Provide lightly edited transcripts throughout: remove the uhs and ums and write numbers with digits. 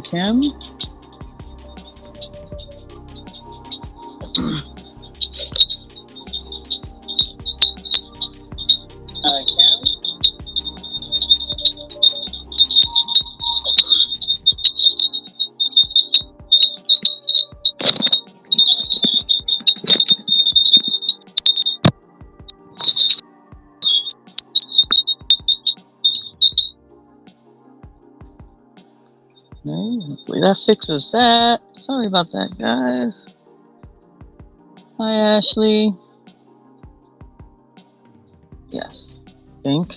Kim. Hopefully that fixes that. Sorry about that, guys. Hi, Ashley. Yes, I think.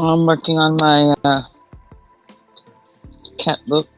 I'm working on my cat book.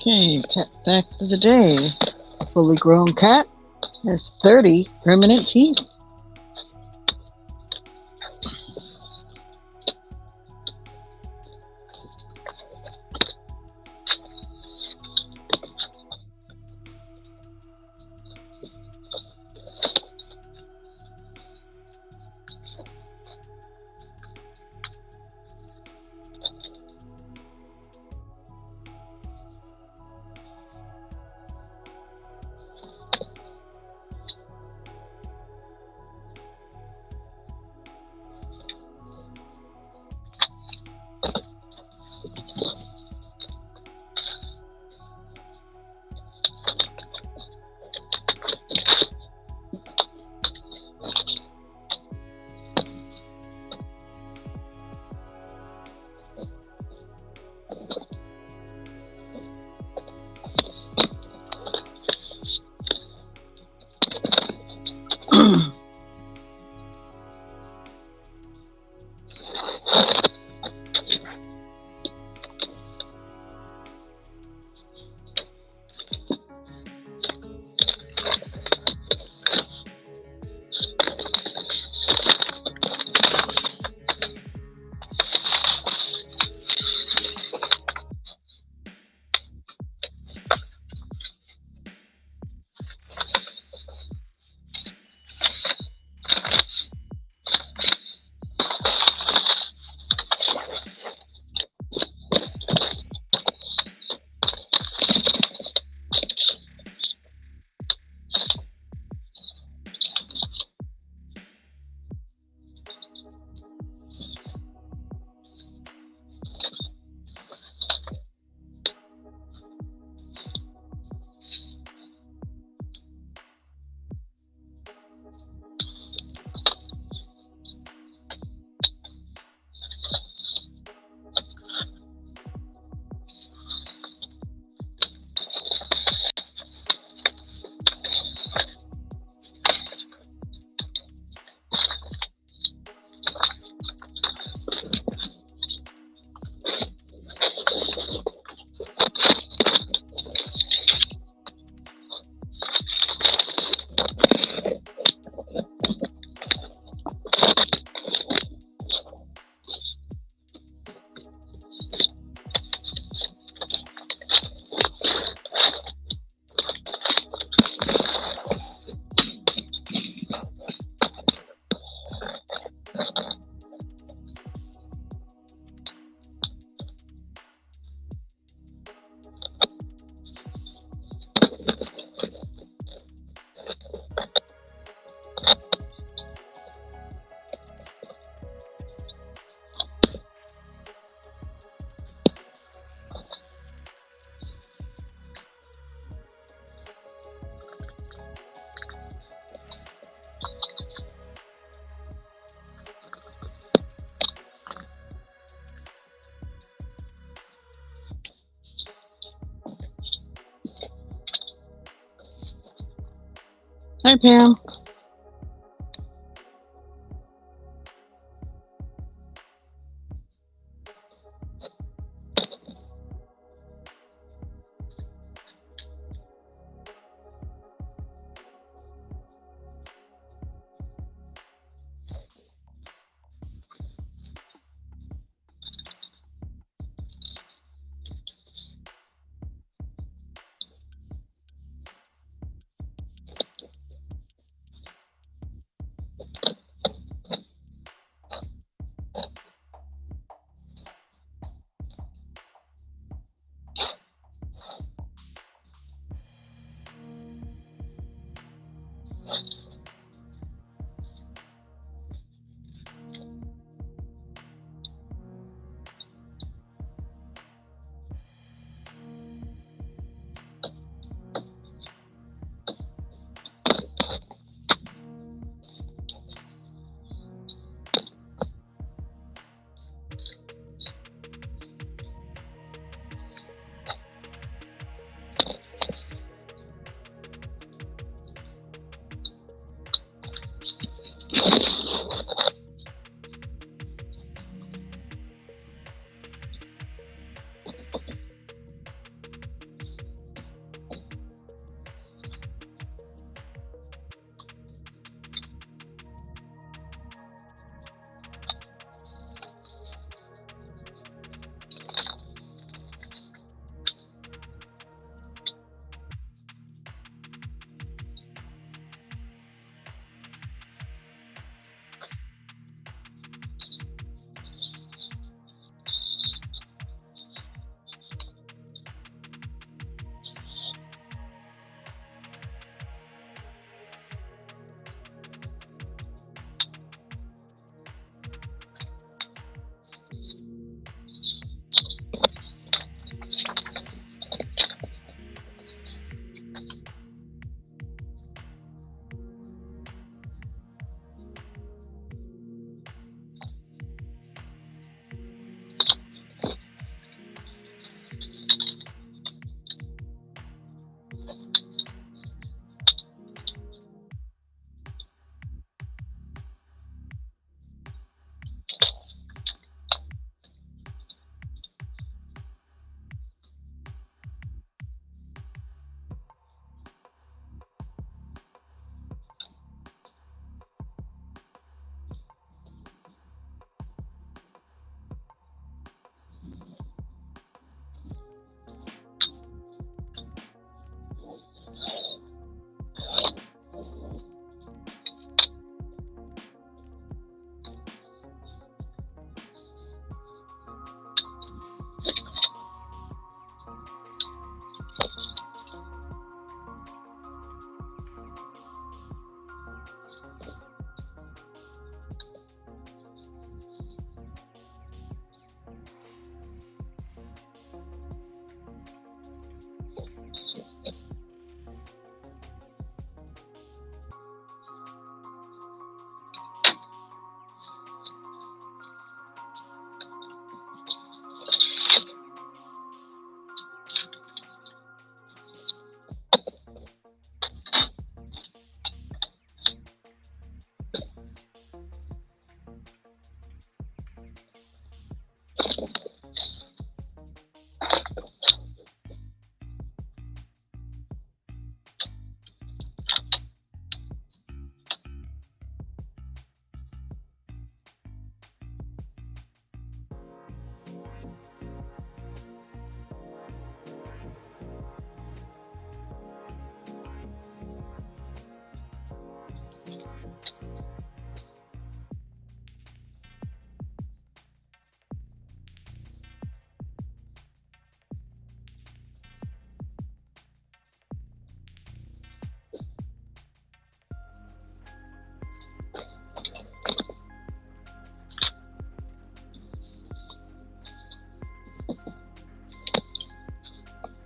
Okay, cat fact of the day. A fully grown cat has 30 permanent teeth. Hi, Pam.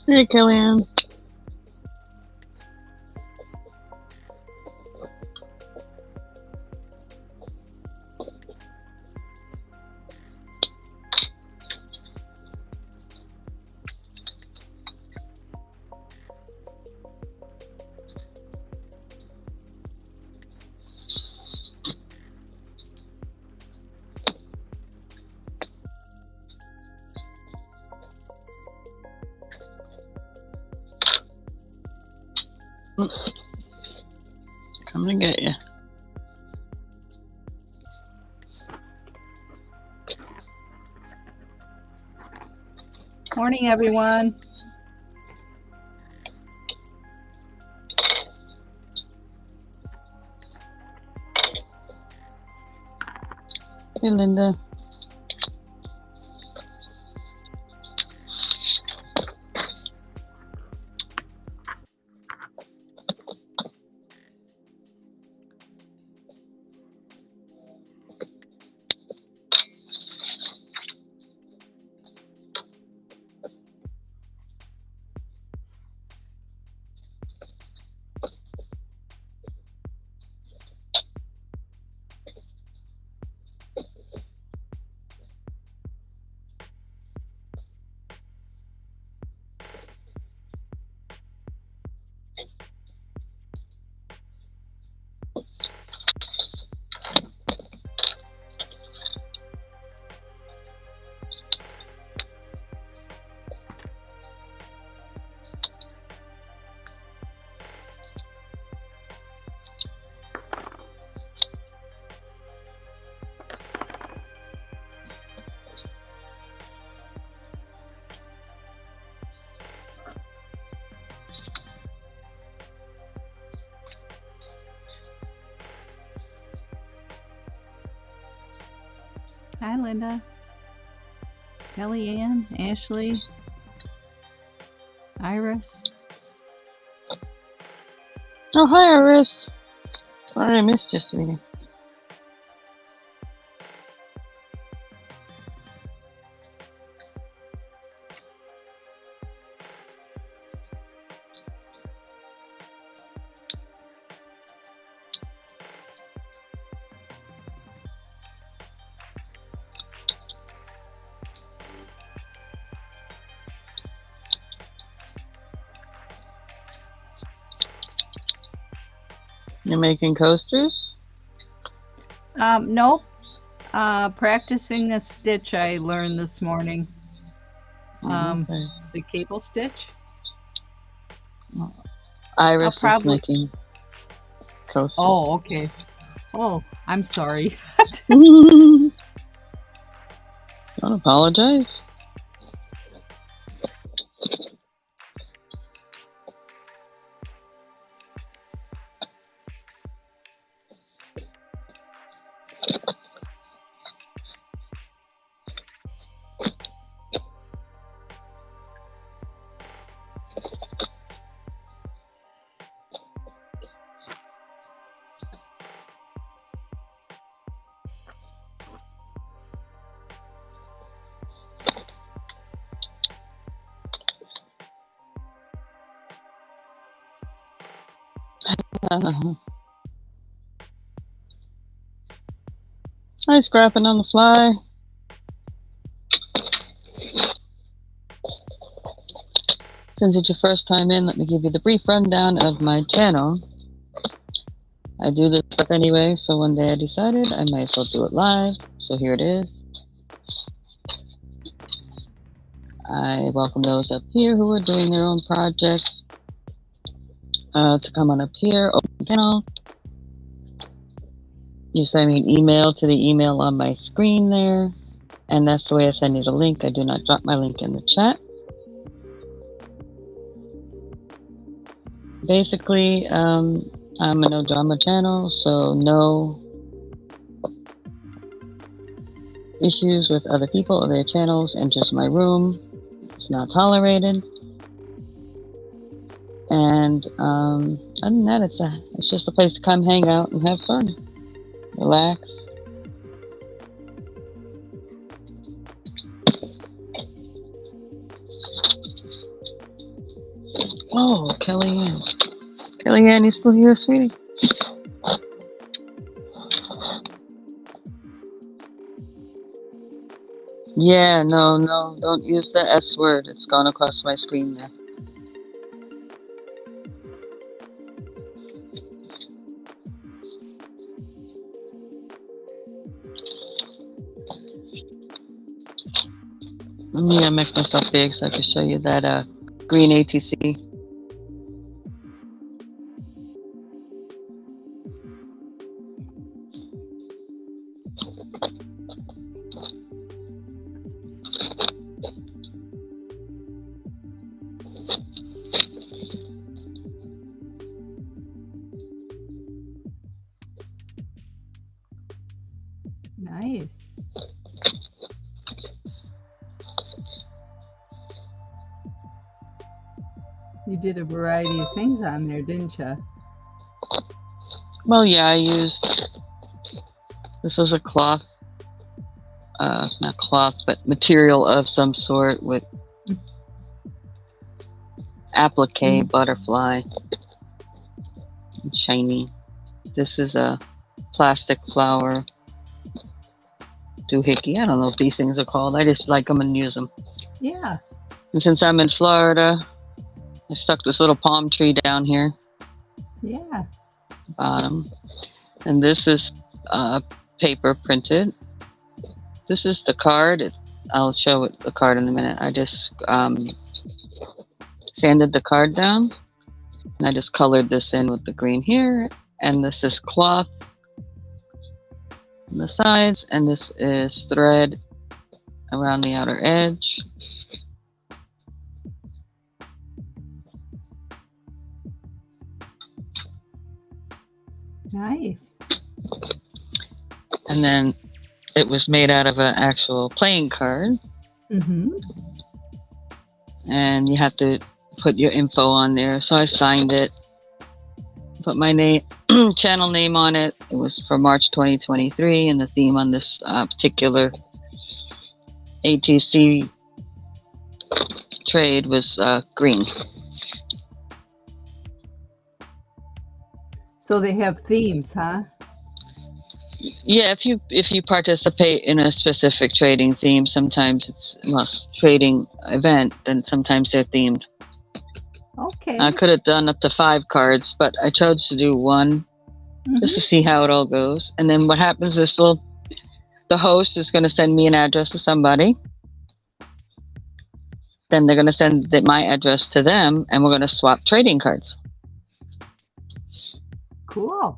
Hey, Kellyanne. I'm gonna get you. Morning, everyone. Hey, Linda. Hi, Linda. Kellyanne, Ashley, Iris. Oh, hi, Iris. Sorry I missed you, sweetie. You're making coasters? Nope. Practicing a stitch I learned this morning. Okay. The cable stitch. Iris is probably- making coasters. Oh, okay. Oh, I'm sorry. Don't apologize. Hi, scrapping on the fly. Since it's your first time in, let me give you the brief rundown of my channel. I do this stuff anyway, so one day I decided I might as well do it live, so here it is. I welcome those up here who are doing their own projects to come on up here, open the channel. You send me an email to the email on my screen there, and that's the way I send you the link. I do not drop my link in the chat. Basically, I'm a no drama channel, so no issues with other people or their channels, and just my room. It's not tolerated. And other than that, it's just a place to come hang out and have fun, relax. Oh, Kellyanne. Kellyanne, you still here, sweetie? Yeah, no, don't use the S word. It's gone across my screen there. Let me make myself big so I can show you that green ATC. Nice. You did a variety of things on there, didn't you? Well, yeah, I used, this was a cloth, not cloth, but material of some sort with applique, butterfly, and shiny. This is a plastic flower doohickey. I don't know what these things are called. I just like them and use them. Yeah. And since I'm in Florida, I stuck this little palm tree down here. Yeah. Bottom. And this is paper printed. This is the card. I'll show it the card in a minute. I just sanded the card down, and I just colored this in with the green here. And this is cloth on the sides, and this is thread around the outer edge. Nice. And then it was made out of an actual playing card. Mm-hmm. And you have to put your info on there. So I signed it, put my name, channel name on it. It was for March 2023, and the theme on this particular ATC trade was green. So they have themes, huh? Yeah, if you participate in a specific trading theme, sometimes it's trading event, then sometimes they're themed. Okay. I could have done up to 5 cards, but I chose to do 1 just to see how it all goes. And then what happens is the host is going to send me an address to somebody. Then they're going to send my address to them, and we're going to swap trading cards. Cool.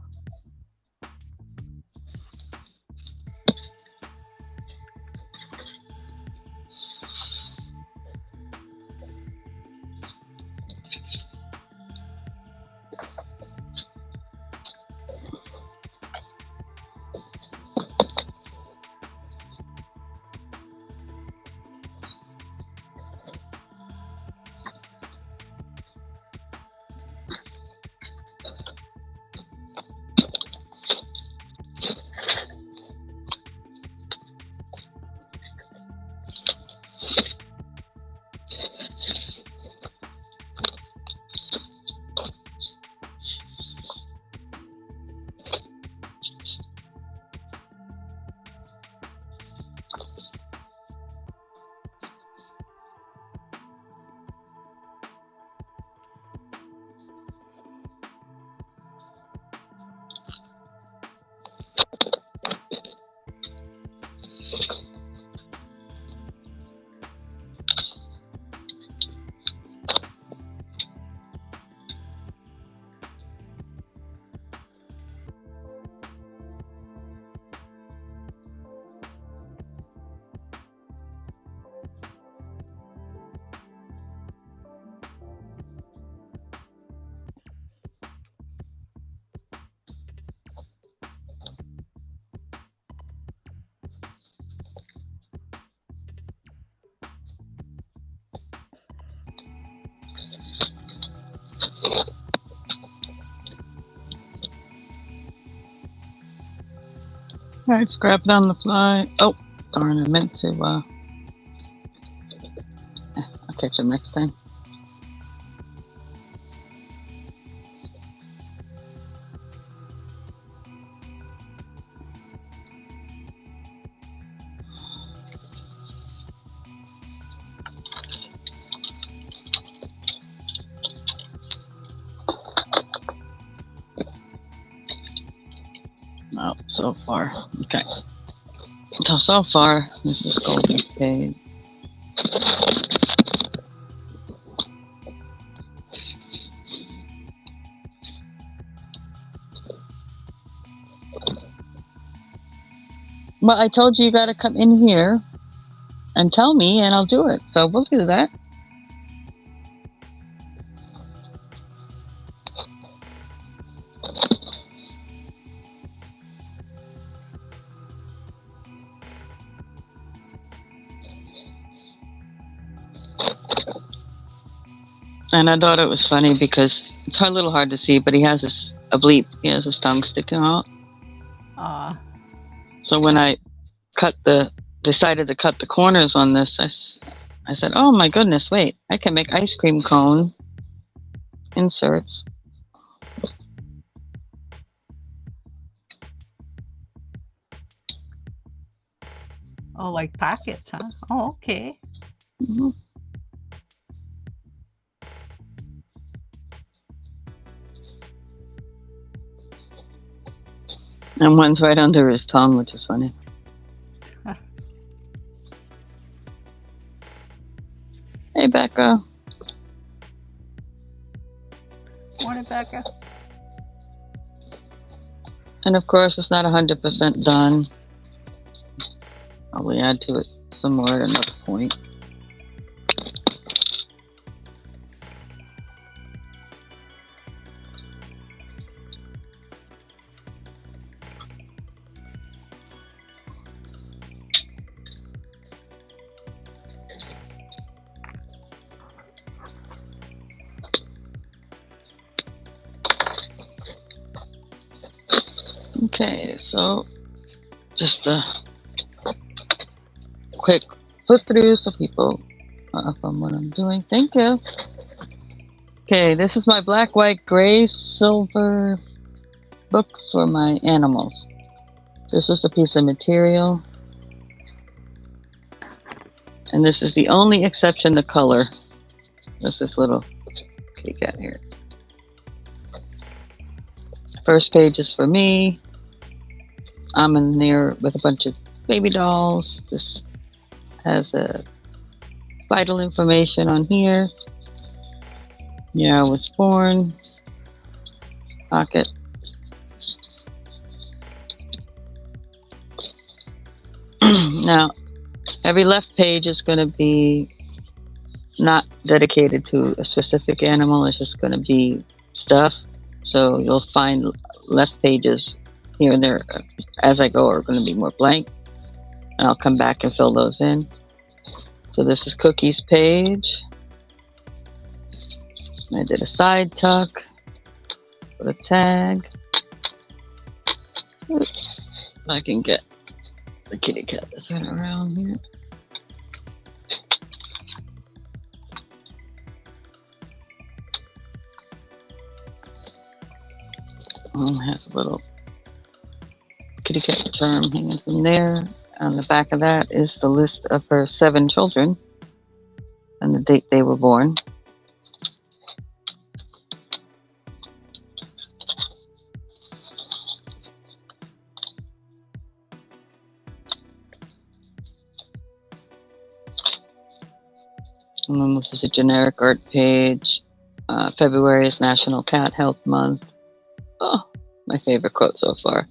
All right, scrap it on the fly. Oh, darn, I meant to. I'll catch them next time. Oh, so far. Okay. So far, this is Golden Spade. Well, I told you got to come in here and tell me, and I'll do it. So we'll do that. And I thought it was funny because it's a little hard to see, but he has a bleep. He has his tongue sticking out. Aw. So when I cut the decided to cut the corners on this, I said, "Oh my goodness, wait! I can make ice cream cone inserts." Oh, like pockets, huh? Oh, okay. Hmm. And one's right under his tongue, which is funny. Hey, Becca. Morning, Becca. And of course, it's not 100% done. Probably add to it some more at another point. Okay, so just a quick flip through so people are up on what I'm doing. Thank you. Okay, this is my black, white, gray, silver book for my animals. This is a piece of material. And this is the only exception to color. There's this little kitty cat here. First page is for me. I'm in there with a bunch of baby dolls. This has a vital information on here. Yeah, I was born. Pocket. Now, every left page is going to be not dedicated to a specific animal. It's just going to be stuff. So you'll find left pages here and there as I go are going to be more blank. And I'll come back and fill those in. So this is Cookie's page. I did a side tuck. Put a tag. Oops. If I can get the kitty cat to turn around here. Has a little kitty cat charm hanging from there. On the back of that is the list of her 7 children and the date they were born. And then this is a generic art page. February is National Cat Health Month. Oh, my favorite quote so far.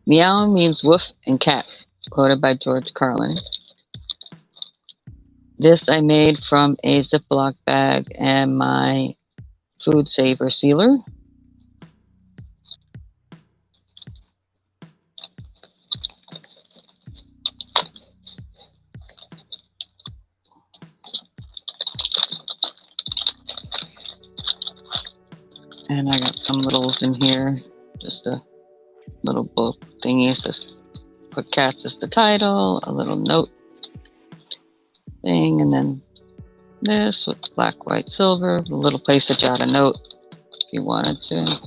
Meow means woof and cat, quoted by George Carlin. This I made from a Ziploc bag and my food saver sealer. And I got some littles in here, just a little book thingy. It says "Put Cats" as the title, a little note thing, and then this with black, white, silver, a little place to jot a note if you wanted to.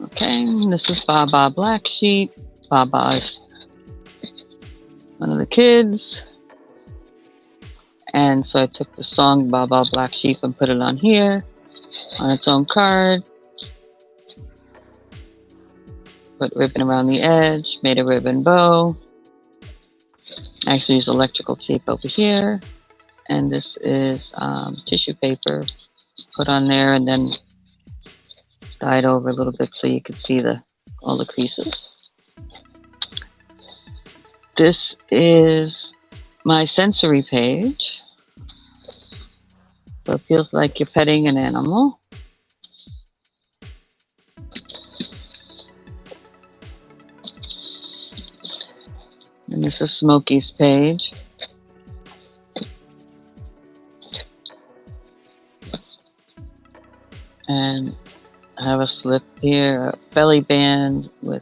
Okay, this is Baba Black Sheep. Baba is one of the kids. And so I took the song Baba Black Sheep and put it on here on its own card. Put ribbon around the edge, made a ribbon bow. I actually use electrical tape over here. And this is tissue paper put on there and then dyed over a little bit so you could see all the creases. This is my sensory page. So it feels like you're petting an animal. This is Smokey's page. And I have a slip here, a belly band with,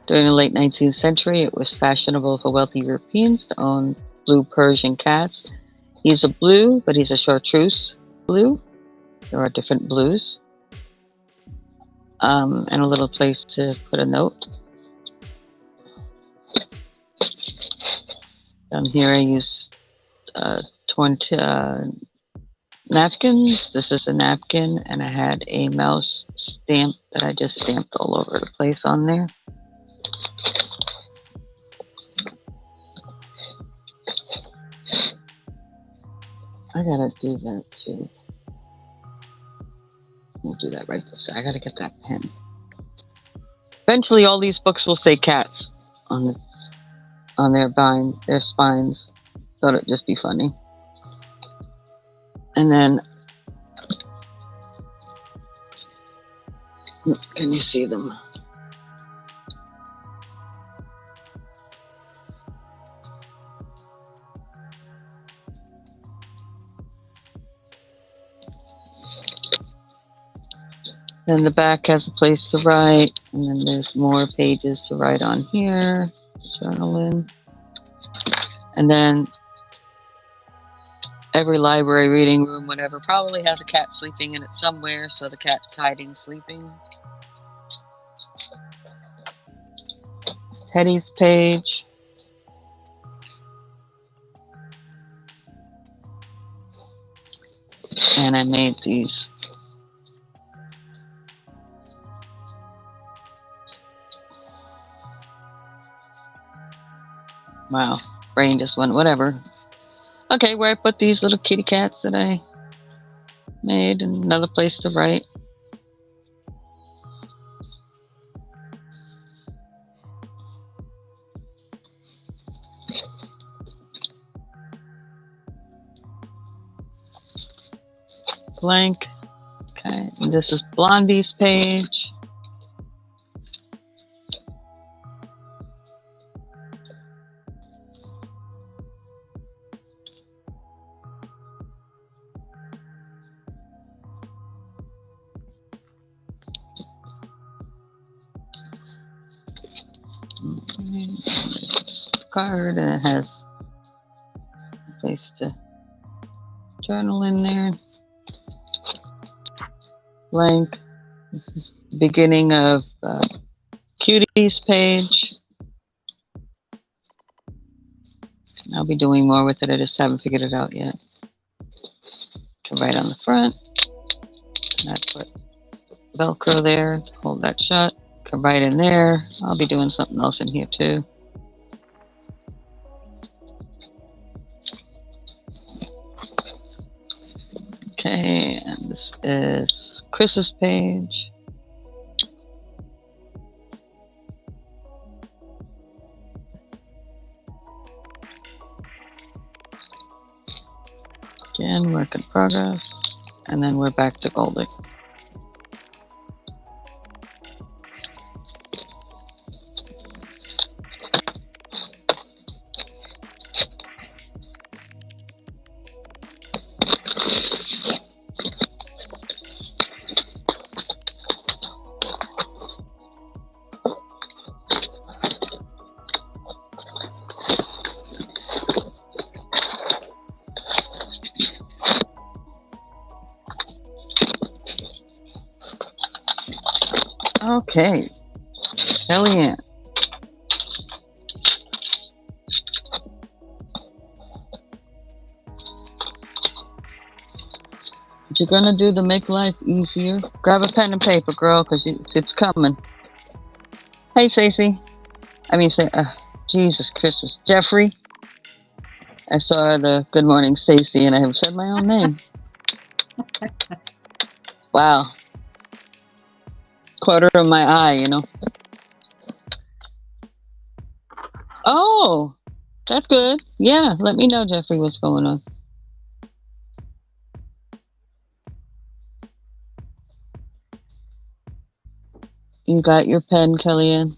during the late 19th century, it was fashionable for wealthy Europeans to own blue Persian cats. He's a blue, but he's a chartreuse blue. There are different blues. And a little place to put a note. Down here I use 20 napkins. This is a napkin, and I had a mouse stamp that I just stamped all over the place on there. I gotta do that too. We'll do that right this. I gotta get that pen. Eventually, all these books will say cats on their spines. Thought it'd just be funny. And then, can you see them? Then the back has a place to write, and then there's more pages to write on here, journal in. And then every library, reading room, whatever, probably has a cat sleeping in it somewhere, so the cat's hiding, sleeping. Teddy's page. And I made these. Wow, brain just went, whatever. Okay, where I put these little kitty cats that I made, and another place to write. Blank. Okay, and this is Blondie's page. Card, and it has a place to journal in there. Blank. This is the beginning of Cutie's page. I'll be doing more with it. I just haven't figured it out yet. Can write on the front. And I put Velcro there to hold that shut. Can write in there. I'll be doing something else in here too. Okay, and this is Chris's page. Again, work in progress. And then we're back to Goldick. Okay, Kellyanne. If you're gonna do the make life easier, grab a pen and paper, girl, because it's coming. Hey, Stacey. I mean, Jesus Christmas. Jeffrey. I saw the Good Morning Stacey, and I have said my own name. Wow. Quarter of my eye, you know. Oh, that's good. Yeah, let me know, Jeffrey, what's going on. You got your pen, Kellyanne?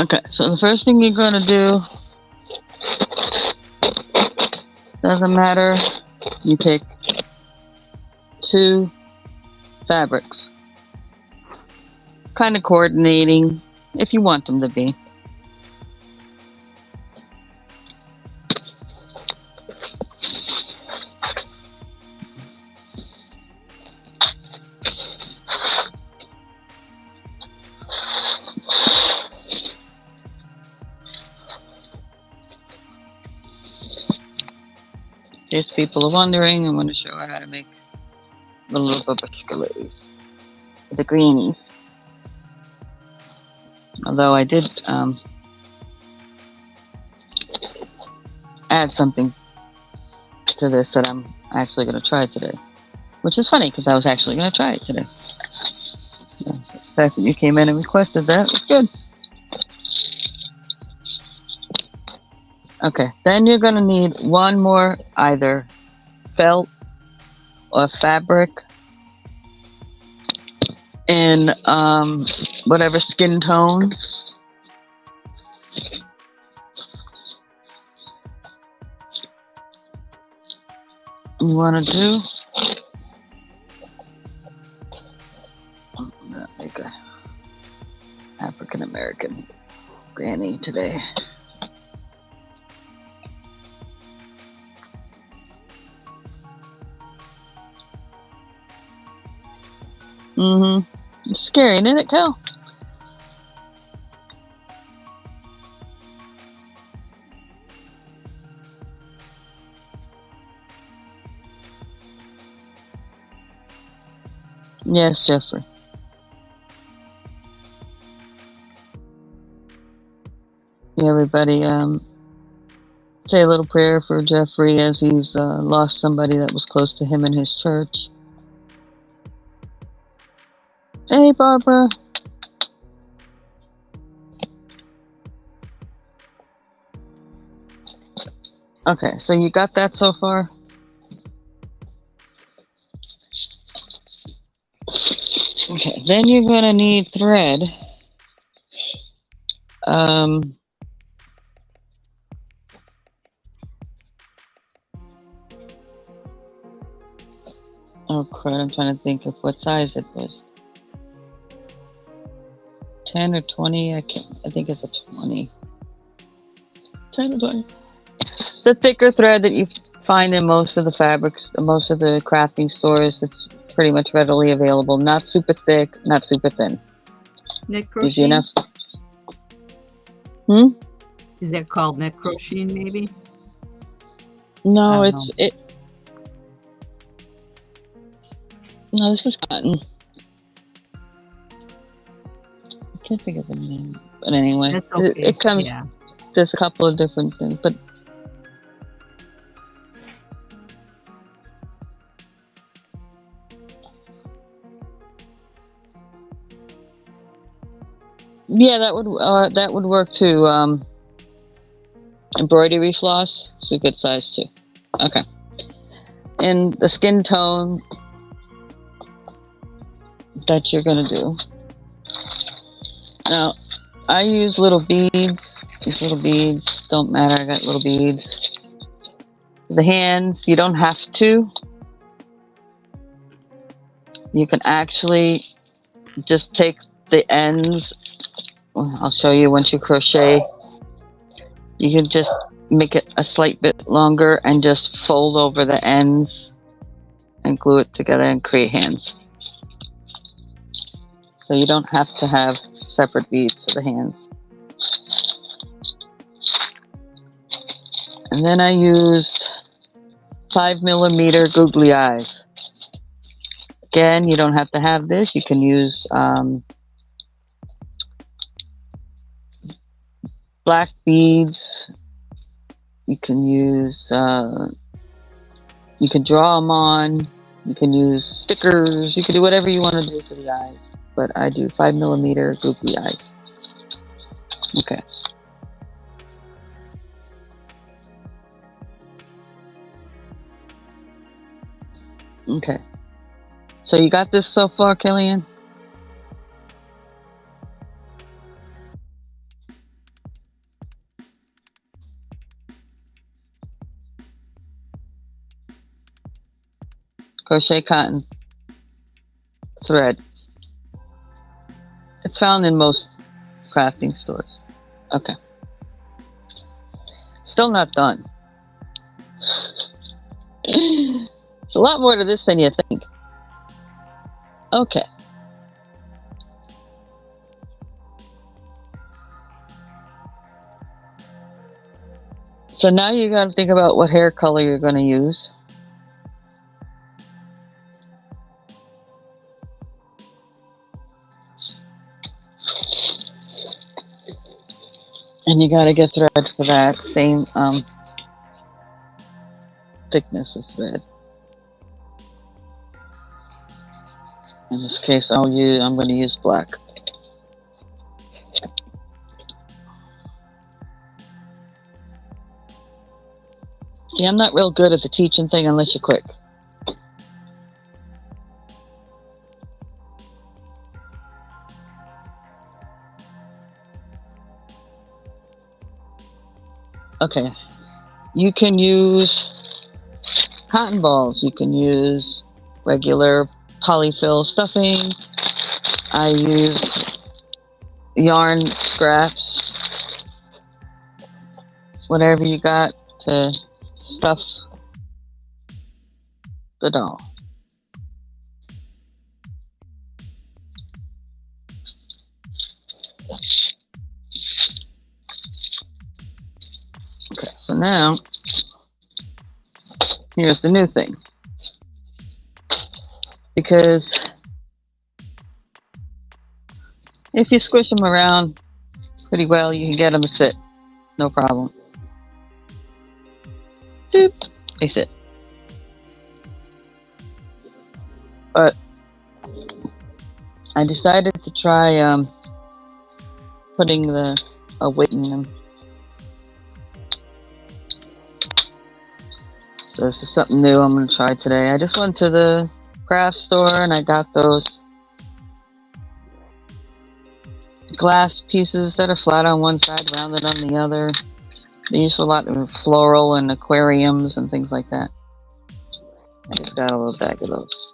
Okay, so the first thing you're gonna do, doesn't matter, you pick 2 fabrics. Kind of coordinating if you want them to be. In case people are wondering, I want to show her how to make the little babushkas, the greenies. Although I did add something to this that I'm actually going to try today. Which is funny, because I was actually going to try it today. The fact that you came in and requested that was good. Okay, then you're going to need one more either felt or fabric in whatever skin tone. You want to do. I'm gonna make a African American granny today. It's scary, isn't it, Cal? Yes, Jeffrey. Yeah, everybody, say a little prayer for Jeffrey as he's lost somebody that was close to him in his church. Hey, Barbara. Okay, so you got that so far? Okay, then you're gonna need thread. Oh crud, I'm trying to think of what size it was. 10 or 20, I think it's a 20. 10 or 20. The thicker thread that you find in most of the fabrics, most of the crafting stores, it's pretty much readily available. Not super thick, not super thin. Knit crochet? Easy enough. Is that called knit crochet, maybe? No, no, this is cotton. I can't think of the name, but anyway, That's okay. it comes. Yeah. There's a couple of different things, but yeah, that would work too. Embroidery floss is a good size too. Okay, and the skin tone that you're gonna do. Now, I use little beads. These little beads don't matter. I got little beads. The hands, you don't have to. You can actually just take the ends. I'll show you once you crochet. You can just make it a slight bit longer and just fold over the ends and glue it together and create hands. So you don't have to have separate beads for the hands. And then I used 5mm googly eyes. Again, you don't have to have this. You can use black beads. You can use, you can draw them on. You can use stickers. You can do whatever you want to do for the eyes. But I do 5mm googly eyes. Okay. Okay. So you got this so far, Killian? crochet cotton thread. It's found in most crafting stores. Okay. Still not done. It's a lot more to this than you think. Okay. So now you got to think about what hair color you're going to use. And you got to get thread for that same thickness of thread. In this case, I'm going to use black. See, I'm not real good at the teaching thing unless you're quick. Okay, you can use cotton balls. You can use regular polyfill stuffing. I use yarn scraps. Whatever you got to stuff the doll. Okay, so now here's the new thing. Because if you squish them around pretty well, you can get them to sit. No problem. Doop, they sit. But I decided to try putting a weight in them. So this is something new I'm going to try today. I just went to the craft store and I got those glass pieces that are flat on one side, rounded on the other. They use a lot of floral and aquariums and things like that. I just got a little bag of those.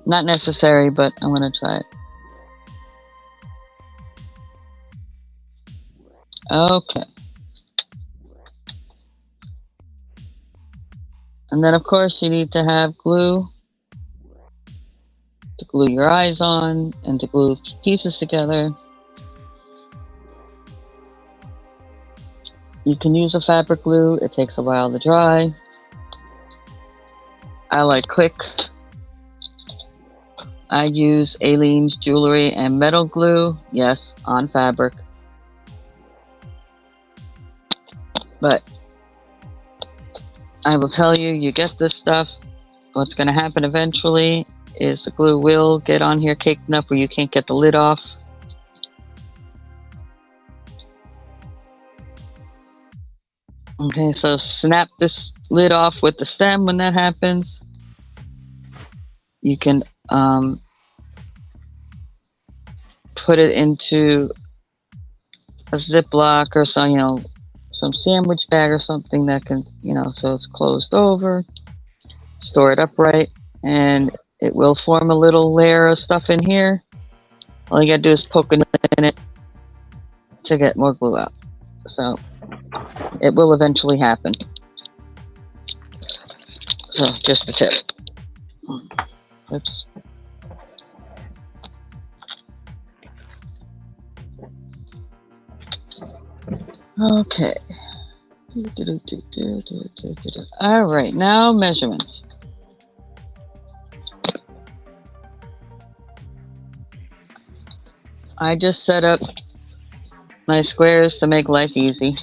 Not necessary, but I'm going to try it. Okay. And then, of course, you need to have glue to glue your eyes on and to glue pieces together. You can use a fabric glue. It takes a while to dry. I like quick. I use Aleene's Jewelry and Metal Glue. Yes, on fabric. But I will tell you, you get this stuff, what's going to happen eventually is the glue will get on here caked enough where you can't get the lid off. Okay, so snap this lid off with the stem when that happens. You can put it into a Ziploc or some sandwich bag or something that can, so it's closed over. Store it upright, and it will form a little layer of stuff in here. All you gotta do is poke it in it to get more glue out. So it will eventually happen. So just a tip. Oops. Okay. All right, now measurements. I just set up my squares to make life easy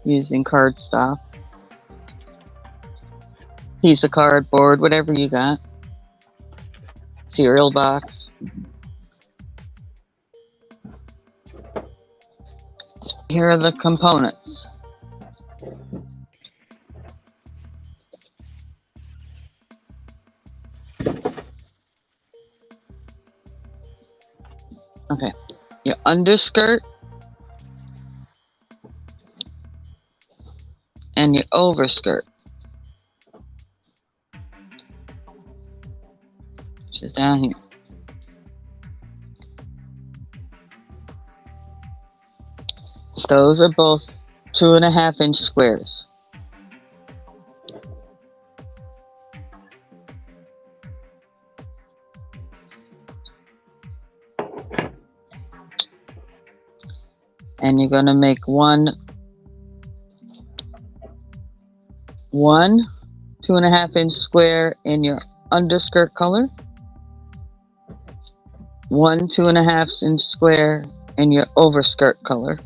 using cardstock, piece of cardboard, whatever you got, cereal box. Here are the components. Okay, your underskirt and your overskirt, which is down here. Those are both 2.5-inch squares. And you're going to make one 2.5-inch square in your underskirt color, one 2.5-inch square in your overskirt color.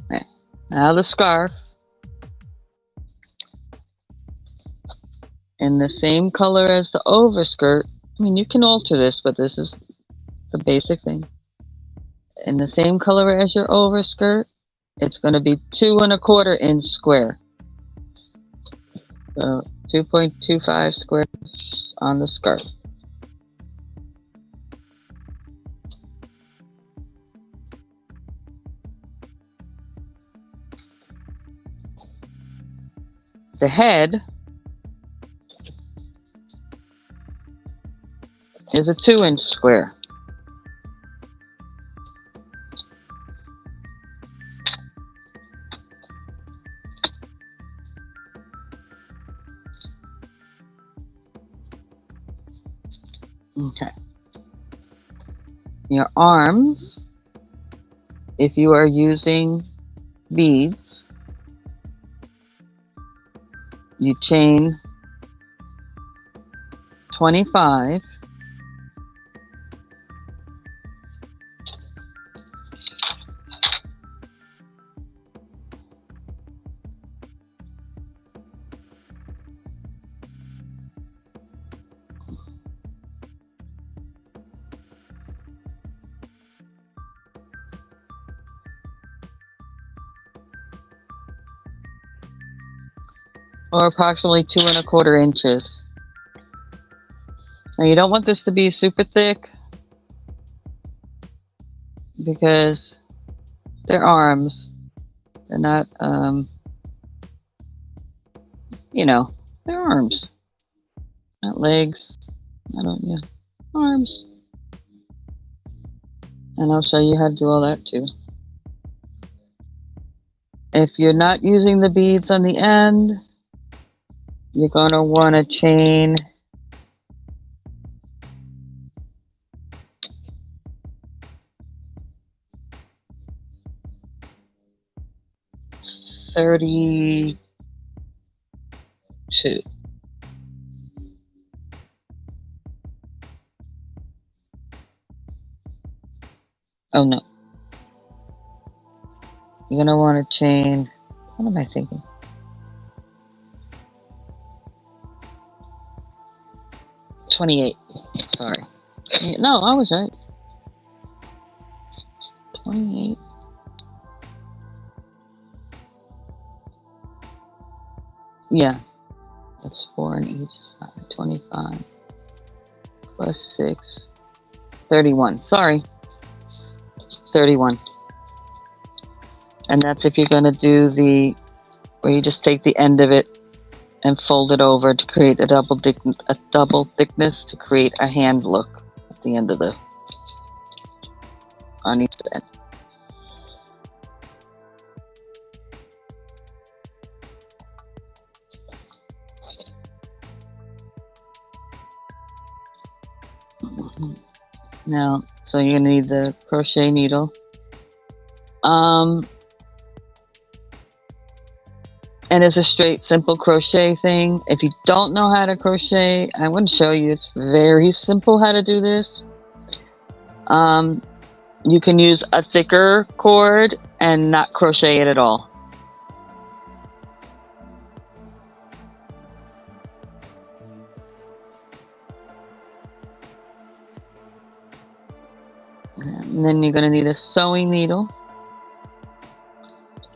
Okay. Now the scarf in the same color as the overskirt. I mean, you can alter this, but this is the basic thing. In the same color as your overskirt, it's going to be 2.25-inch square. So 2.25 squares on the scarf. The head is a 2-inch square. Okay. Your arms, if you are using beads, you chain 25 . Or approximately 2.25 inches. Now you don't want this to be super thick because they're arms. They're not, you know, they're arms, not legs. Arms. And I'll show you how to do all that too. If you're not using the beads on the end, you're going to want to chain 32. Oh no. You're going to want to chain, what am I thinking? $28. Sorry. No, I was right. 28. Yeah. That's 4 on each side. 25 plus 6. 31. Sorry. 31. And that's if you're going to do the, where you just take the end of it and fold it over to create a double thickness to create a hand look at the end of the, on each end. Now, so you're gonna need the crochet needle. And it's a straight, simple crochet thing. If you don't know how to crochet, I'm going to show you. It's very simple how to do this. You can use a thicker cord and not crochet it at all. And then you're going to need a sewing needle,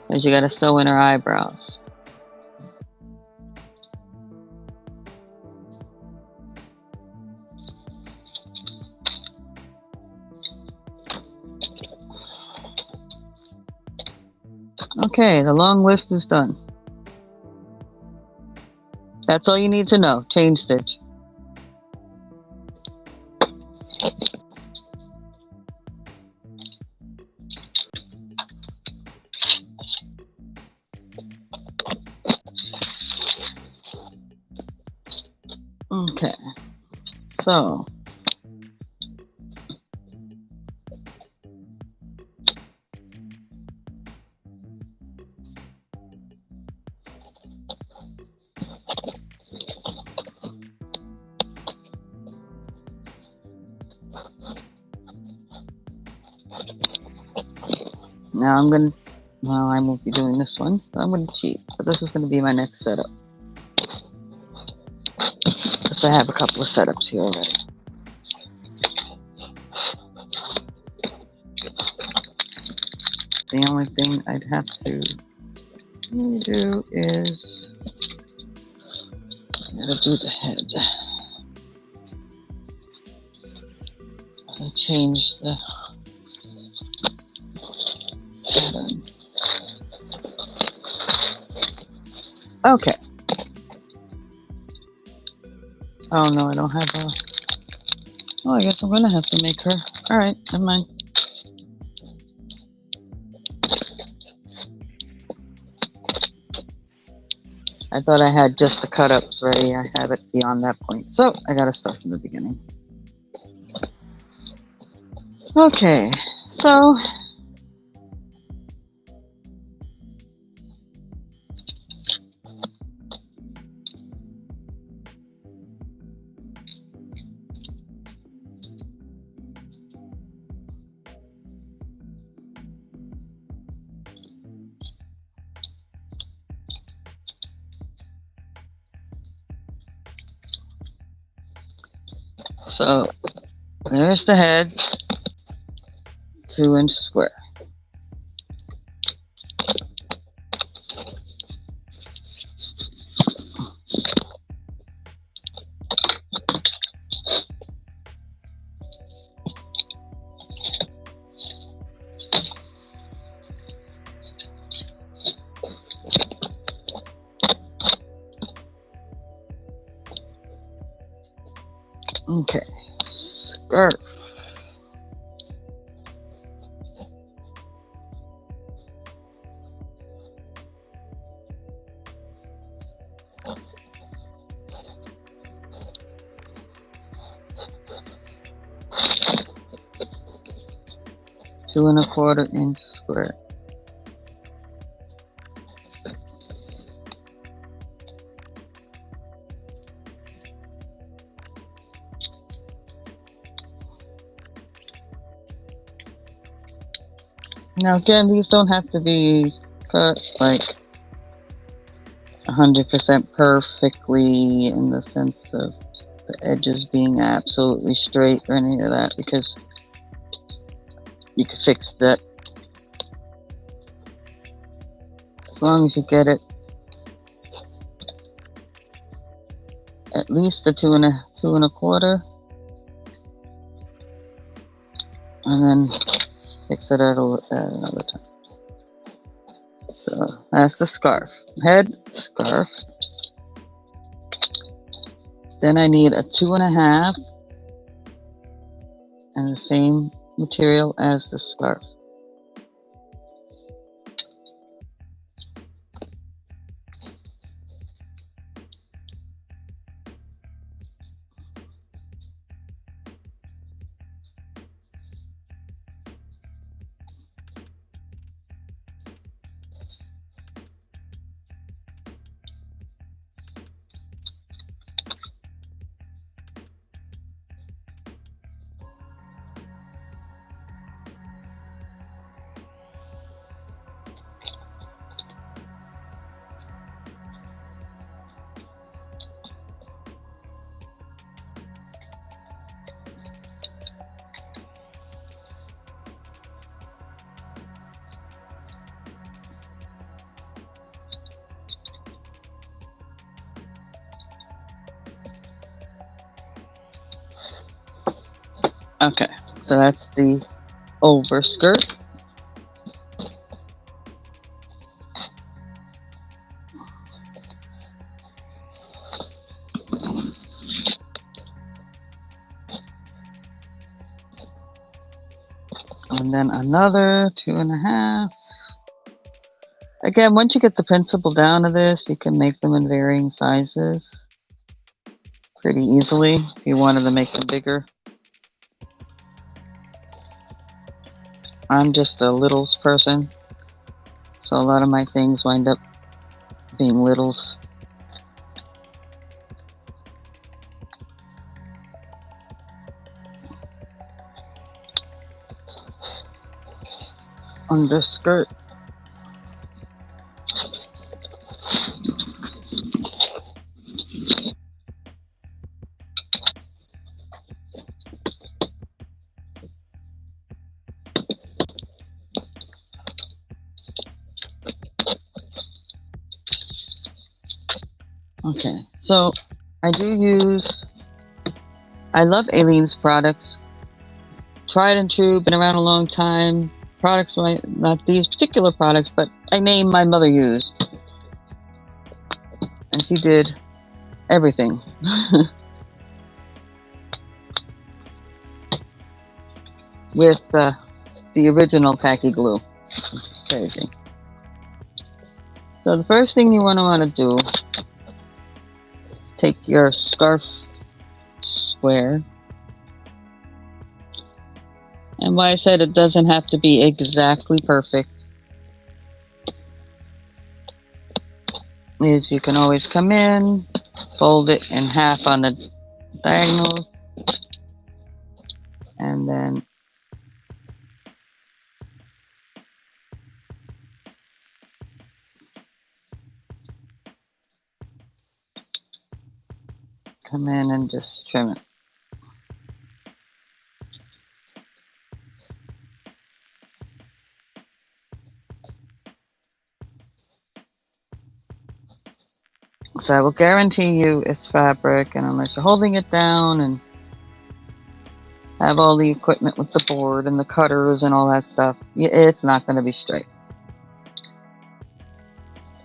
because you got to sew in her eyebrows. Okay, the long list is done. That's all you need to know. Chain stitch. Okay, so now I'm gonna, well, I won't be doing this one. I'm gonna cheat, but this is gonna be my next setup. Because I have a couple of setups here already. The only thing I'd have to do is I gotta do the head. I changed the pattern. Okay. Oh no, I don't have a. Oh, I guess I'm gonna have to make her. Alright, never mind. I thought I had just the cut-ups ready. I have it beyond that point. So, I gotta start from the beginning. Okay, so... So, there's the head, 2-inch square. Okay, skirt. Two 2¼ inch square. Now again, these don't have to be cut like 100% perfectly in the sense of the edges being absolutely straight or any of that, because you can fix that as long as you get it at least the 2¼ and then fix it at another time. So that's the scarf. Head, scarf. Then I need a 2½, and the same material as the scarf. Okay, so that's the overskirt. And then another 2.5. Again, once you get the principle down of this, you can make them in varying sizes pretty easily if you wanted to make them bigger. I'm just a littles person, so a lot of my things wind up being littles. Underskirt. Okay, so I love Aleene's products. Tried and true, been around a long time. Products, not these particular products, but I name my mother used. And she did everything. With the original tacky glue. It's crazy. So the first thing you want to do is take your scarf square. And why I said it doesn't have to be exactly perfect is you can always come in, fold it in half on the diagonal, and then come in and just trim it. So I will guarantee you it's fabric, and unless you're holding it down and have all the equipment with the board and the cutters and all that stuff, it's not going to be straight.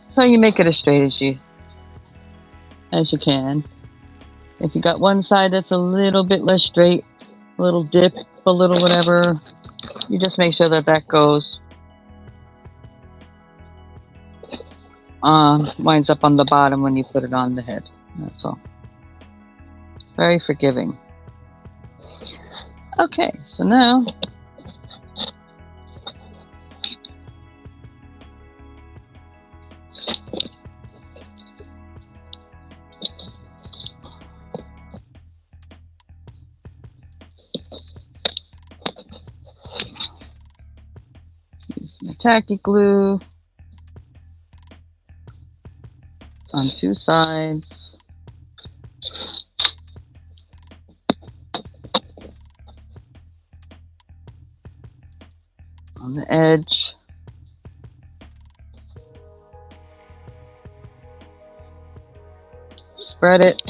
So you make it as straight as you can. If you got one side that's a little bit less straight, a little dip, a little whatever, you just make sure that goes winds up on the bottom when you put it on the head. That's all. Very forgiving. Okay, so now use my tacky glue on two sides. On the edge. Spread it.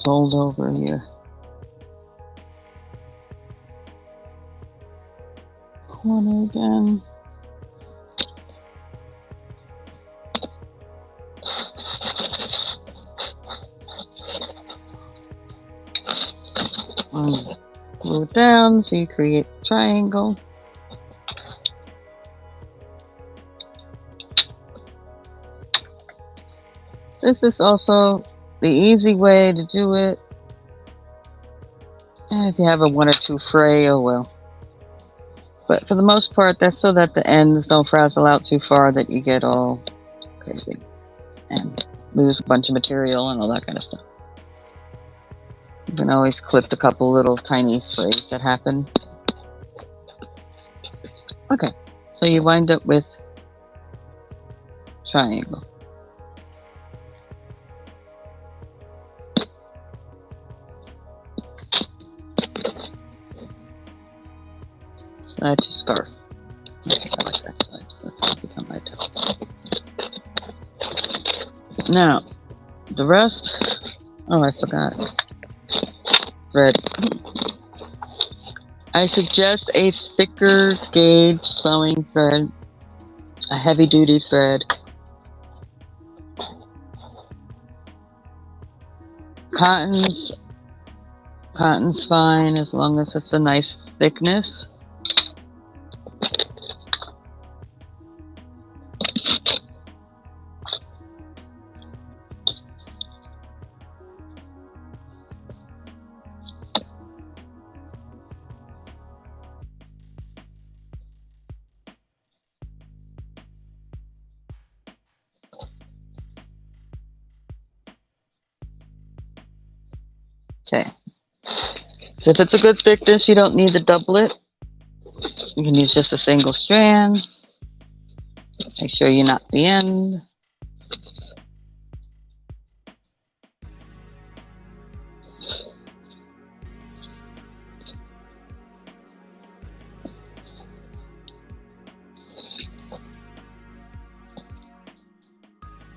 Fold over your corner again. Glue it down so you create a triangle. This is also the easy way to do it. And if you have a one or two fray, oh well. But for the most part, that's so that the ends don't frazzle out too far that you get all crazy and lose a bunch of material and all that kind of stuff. You can always clip a couple little tiny frays that happen. Okay, so you wind up with triangle. So that's your scarf. Okay, I like that side, so that's going to become my top. Now, the rest, oh, I forgot. Thread. I suggest a thicker gauge sewing thread, a heavy duty thread. Cottons Cotton's fine as long as it's a nice thickness. Okay. So if it's a good thickness, you don't need to double it. You can use just a single strand. Make sure you knot the end.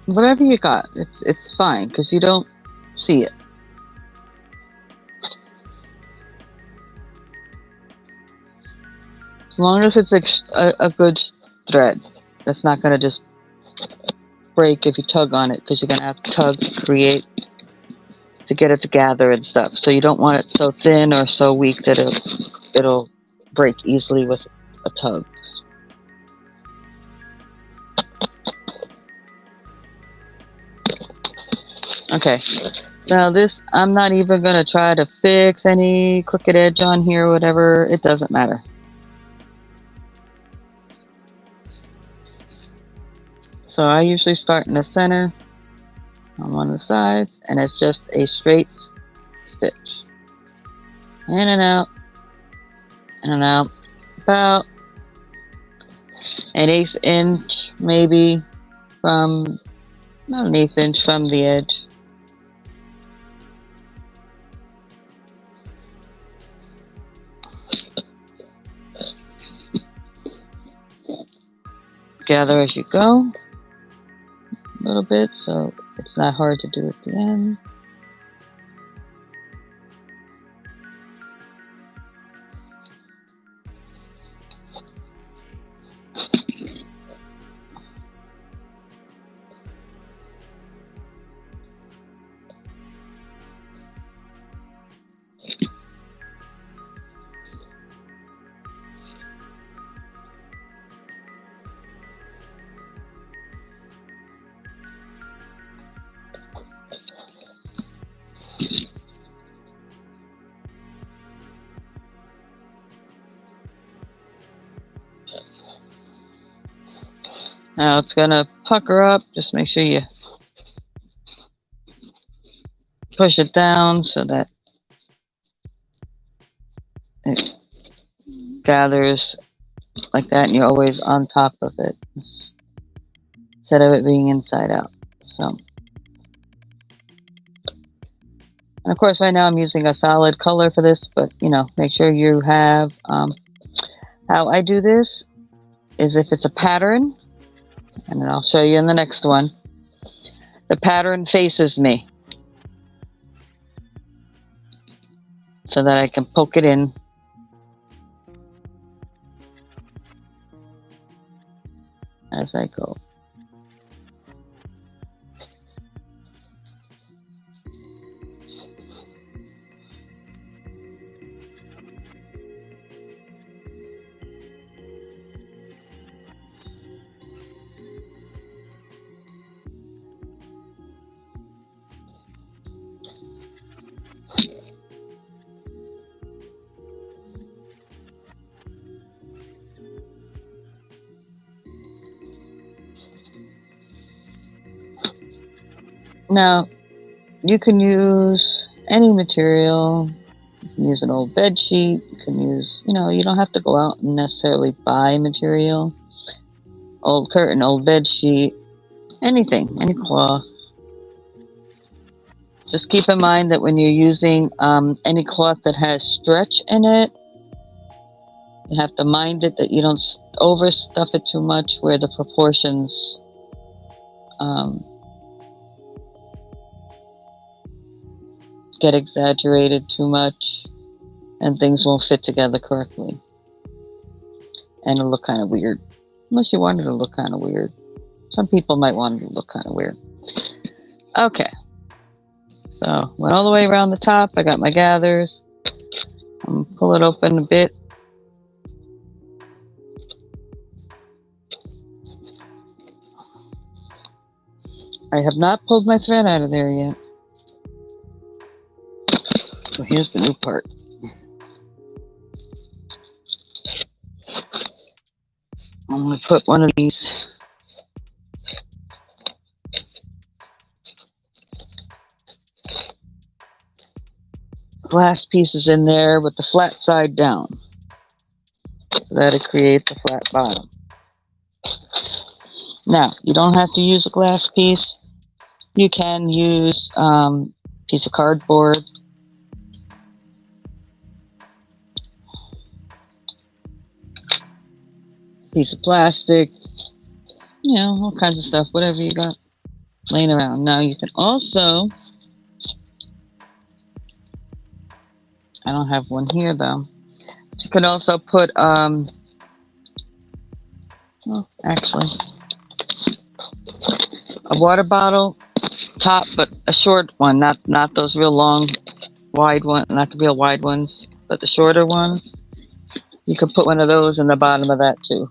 Whatever you got, it's fine because you don't see it. As long as it's a good thread, that's not going to just break if you tug on it, because you're going to have to tug to create, to get it to gather and stuff. So you don't want it so thin or so weak that it'll break easily with a tug. Okay, now this, I'm not even going to try to fix any crooked edge on here or whatever. It doesn't matter. So I usually start in the center on one of the sides, and it's just a straight stitch. In and out, in and out, about an 1/8 inch maybe from, not an 1/8 inch from the edge. Gather as you go. A little bit, so it's not hard to do at the end. Now it's gonna pucker up. Just make sure you push it down so that it gathers like that, and you're always on top of it instead of it being inside out. So, and of course, right now I'm using a solid color for this, but you know, make sure you have. How I do this is if it's a pattern. And then I'll show you in the next one. The pattern faces me so that I can poke it in. As I go. Now, you can use any material. You can use an old bed sheet. You can use, you know, you don't have to go out and necessarily buy material. Old curtain, old bed sheet, anything, any cloth. Just keep in mind that when you're using any cloth that has stretch in it, you have to mind it that you don't overstuff it too much where the proportions get exaggerated too much and things won't fit together correctly. And it'll look kind of weird. Unless you want it to look kind of weird. Some people might want it to look kind of weird. Okay. So, went all the way around the top. I got my gathers. pull it open a bit. I have not pulled my thread out of there yet. So here's the new part. I'm going to put one of these glass pieces in there with the flat side down, so that it creates a flat bottom. Now, you don't have to use a glass piece. You can use a piece of cardboard. Piece of plastic. You know, all kinds of stuff, whatever you got laying around. Now, you can also, I don't have one here though. But you can also put, well, actually, a water bottle top, but a short one, not those real long, wide ones, not the real wide ones, but the shorter ones. You could put one of those in the bottom of that too.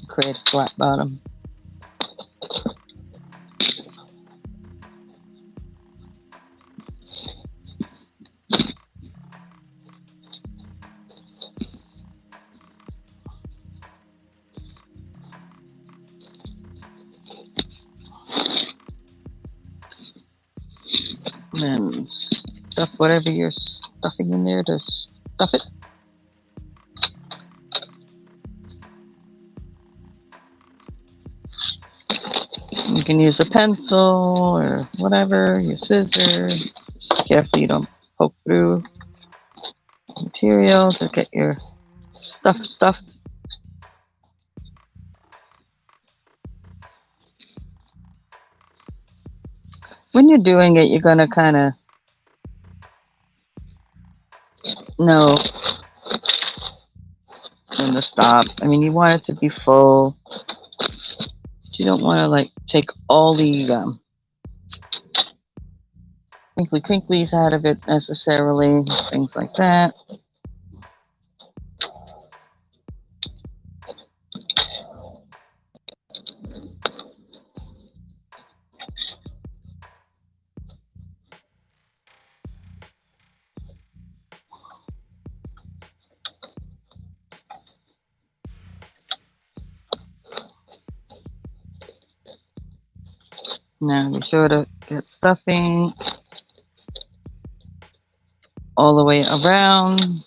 Create a flat bottom. And stuff whatever you're stuffing in there to stuff it. You can use a pencil or whatever, your scissors. Be careful you don't poke through material to get your stuff stuffed. When you're doing it, you're going to kind of know when to stop. I mean, you want it to be full. But you don't want to like take all the crinklies out of it necessarily, things like that. Now be sure to get stuffing all the way around.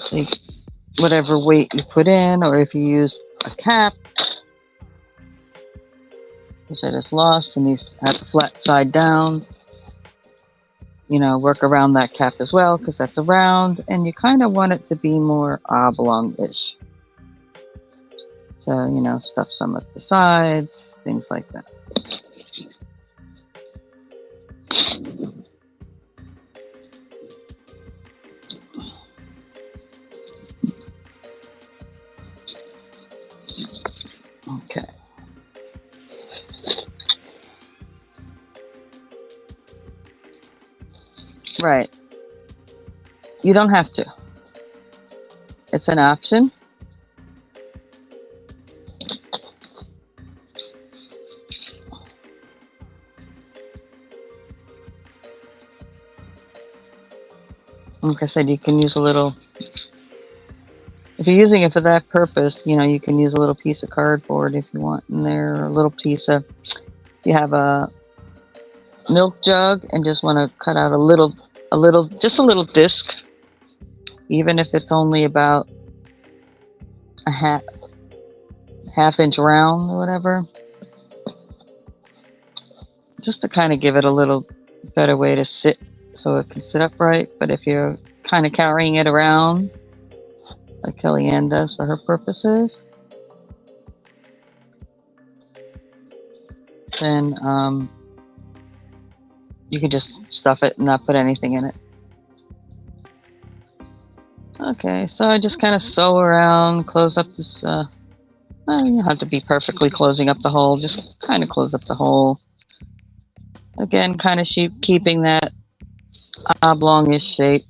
Take whatever weight you put in, or if you use a cap, which I just lost, and you have the flat side down, you know, work around that cap as well, because that's around, and you kind of want it to be more oblong-ish. So, you know, stuff some at the sides, things like that. Okay. Right. You don't have to. It's an option. Like I said, you can use a little, if you're using it for that purpose, you know, you can use a little piece of cardboard if you want in there, or a little piece of, if you have a milk jug and just want to cut out just a little disc, even if it's only about a half inch round or whatever, just to kind of give it a little better way to sit so it can sit upright. But if you're kind of carrying it around like Kellyanne does for her purposes, then you can just stuff it and not put anything in it. Okay, so I just kind of sew around, close up this, well, you don't have to be perfectly closing up the hole, just kind of close up the hole. Again, kind of keeping that oblongish shape.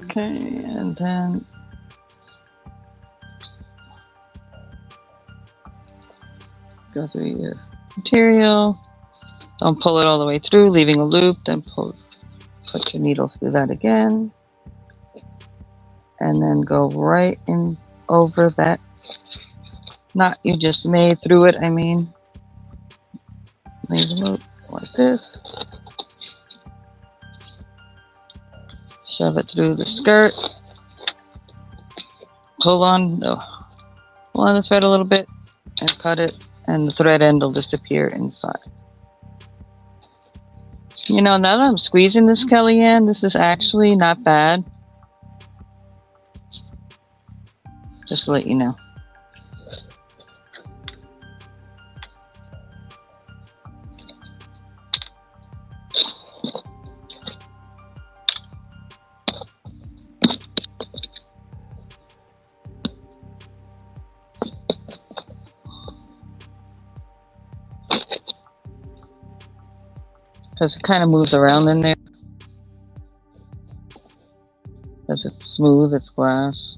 Okay, and then go through your material. Don't pull it all the way through, leaving a loop, then put your needle through that again. And then go right in over that knot you just made through it, I mean. Leave a loop like this. Shove it through the skirt. Pull on the thread a little bit and cut it, and the thread end will disappear inside. You know, now that I'm squeezing this, Kellyanne, this is actually not bad. Just to let you know. Because it kind of moves around in there. Because it's smooth, it's glass.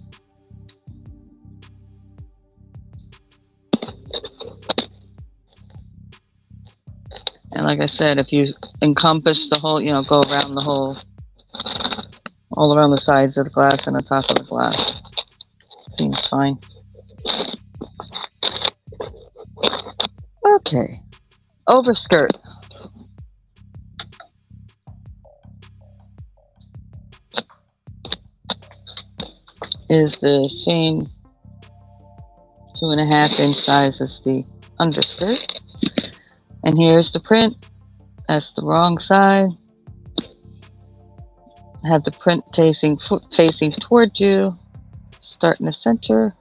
And like I said, if you encompass the whole, you know, go around the whole, all around the sides of the glass and the top of the glass, seems fine. Okay, overskirt. Is the same 2.5 inch size as the underskirt. And here's the print. That's the wrong side. Have the print facing toward you. Start in the center.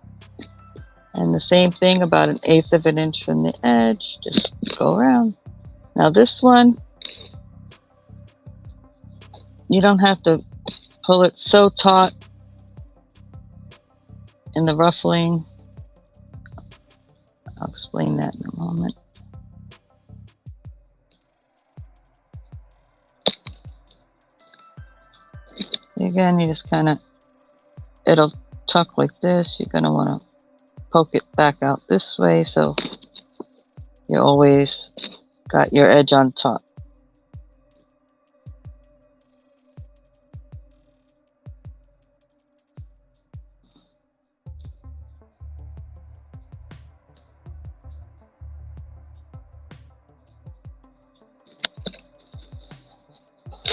And the same thing, about 1/8 of an inch from the edge. Just go around. Now this one, you don't have to pull it so taut in the ruffling. I'll explain that in a moment. Again, you just kind of, it'll tuck like this. You're going to want to poke it back out this way so you always got your edge on top.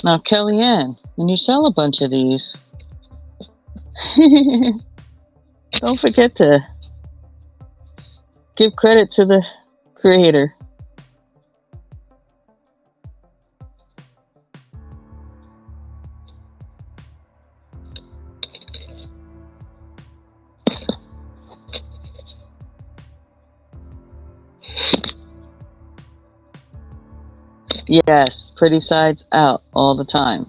Now, Kellyanne, when you sell a bunch of these, don't forget to give credit to the creator. Yes, pretty sides out all the time.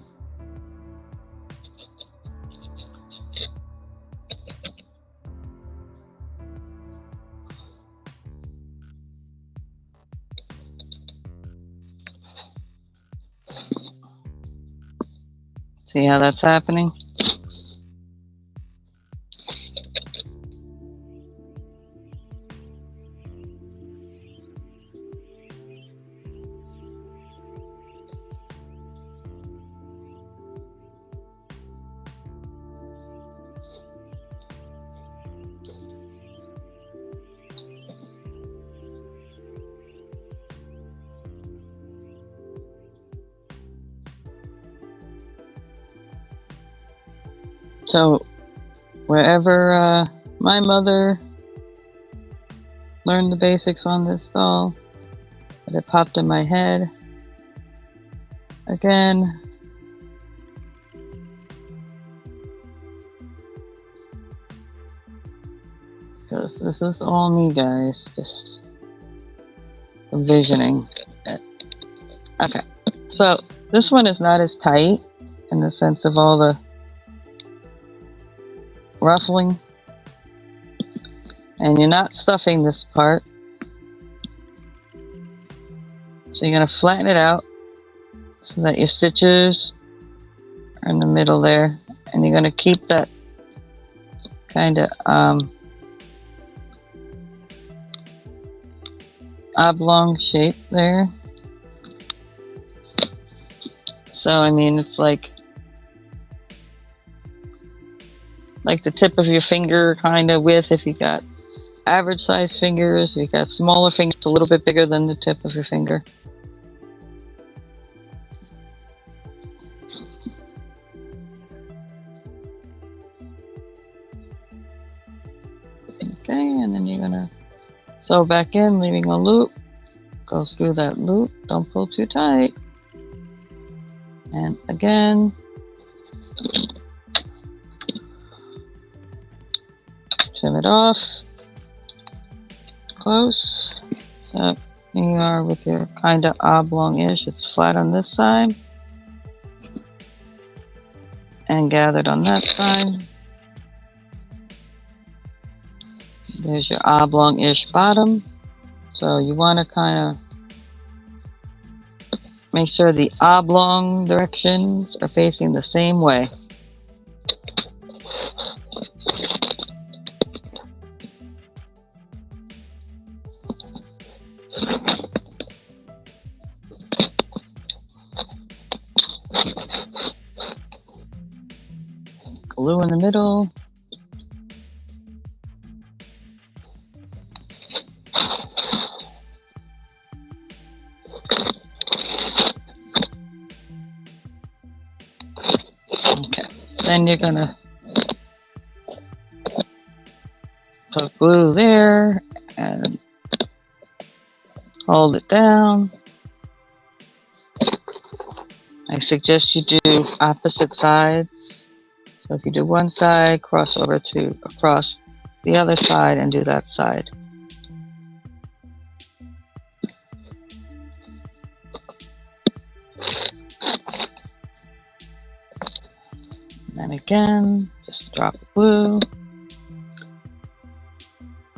See how that's happening? So, wherever my mother learned the basics on this doll, it popped in my head again. Because this is all me, guys, just envisioning it. Okay, So this one is not as tight in the sense of all the ruffling, and you're not stuffing this part. So you're going to flatten it out so that your stitches are in the middle there, and you're going to keep that kind of oblong shape there. So I mean, it's like the tip of your finger kind of width if you got average size fingers. If you got smaller fingers, a little bit bigger than the tip of your finger. Okay, and then you're gonna sew back in, leaving a loop. Go through that loop, don't pull too tight. And again, trim it off close. So here you are with your kind of oblong-ish. It's flat on this side and gathered on that side. There's your oblong-ish bottom. So you want to kind of make sure the oblong directions are facing the same way. Glue in the middle. Okay, then you're gonna put glue there and hold it down. I suggest you do opposite sides. So if you do one side, cross over to across the other side and do that side. And again, just drop the glue.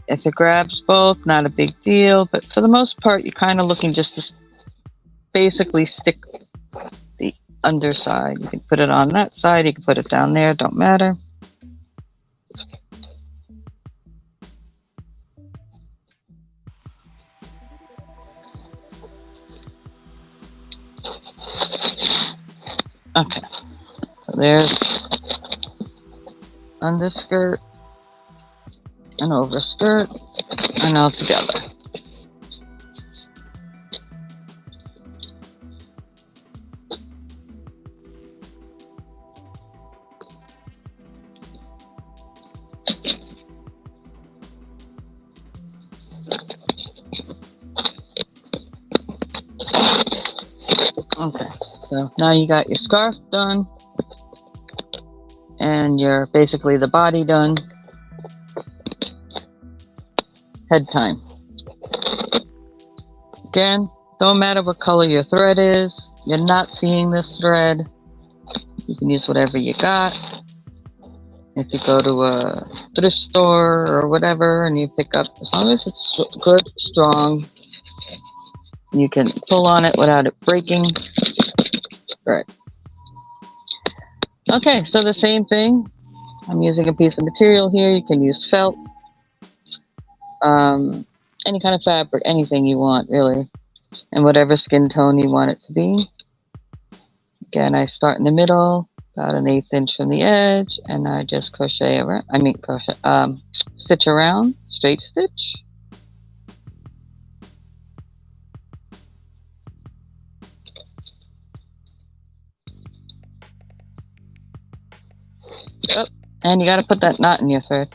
If it grabs both, not a big deal, but for the most part, you're kind of looking just to basically stick the underside. You can put it on that side, you can put it down there, don't matter. Okay, so there's underskirt and overskirt, and all together. Okay, so now you got your scarf done, and your basically the body done. Head time. Again, don't matter what color your thread is. You're not seeing this thread. You can use whatever you got. If you go to a thrift store or whatever and you pick up, as long as it's good, strong, you can pull on it without it breaking. Right. Okay, so the same thing. I'm using a piece of material here. You can use felt, any kind of fabric, anything you want, really, and whatever skin tone you want it to be. Again, I start in the middle, about 1/8 inch from the edge, and I just crochet around. Stitch around, straight stitch. Oh, and you got to put that knot in your thread.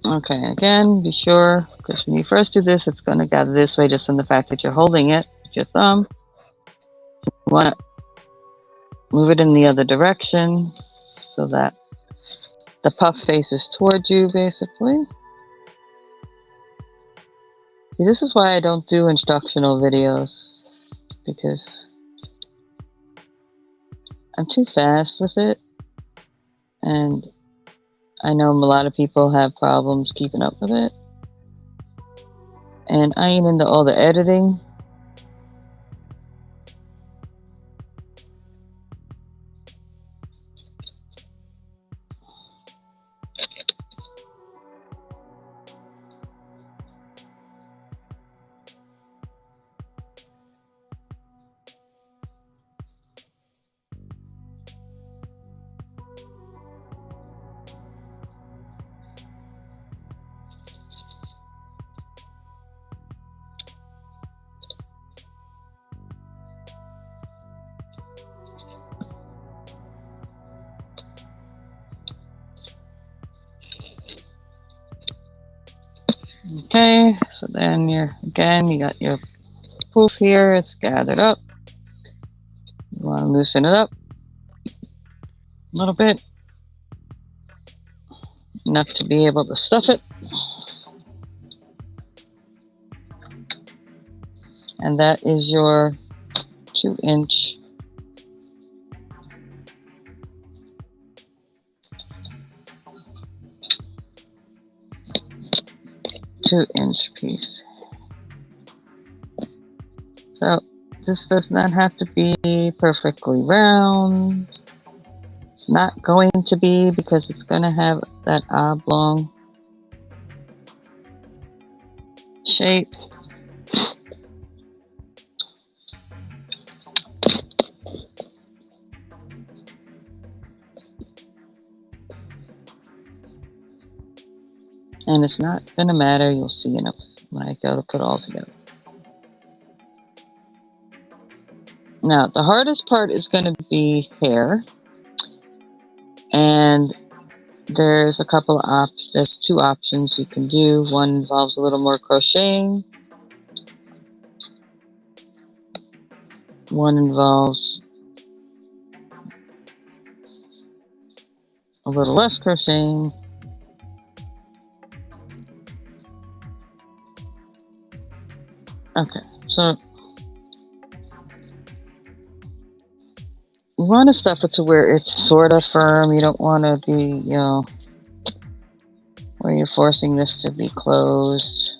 Okay, again, be sure, because when you first do this, it's going to gather this way just from the fact that you're holding it with your thumb. You want to move it in the other direction so that the puff faces towards you, basically. See, this is why I don't do instructional videos, because I'm too fast with it, and I know a lot of people have problems keeping up with it, and I ain't into all the editing. Okay, so then you got your poof here, it's gathered up. You want to loosen it up a little bit, enough to be able to stuff it. And that is your 2-inch piece. So this does not have to be perfectly round. It's not going to be, because it's going to have that oblong shape. And it's not going to matter. You'll see enough when I go to put it all together. Now, the hardest part is going to be hair. And there's there's 2 options you can do. One involves a little more crocheting. One involves a little less crocheting. Okay, so you want to stuff it to where it's sort of firm. You don't want to be, where you're forcing this to be closed.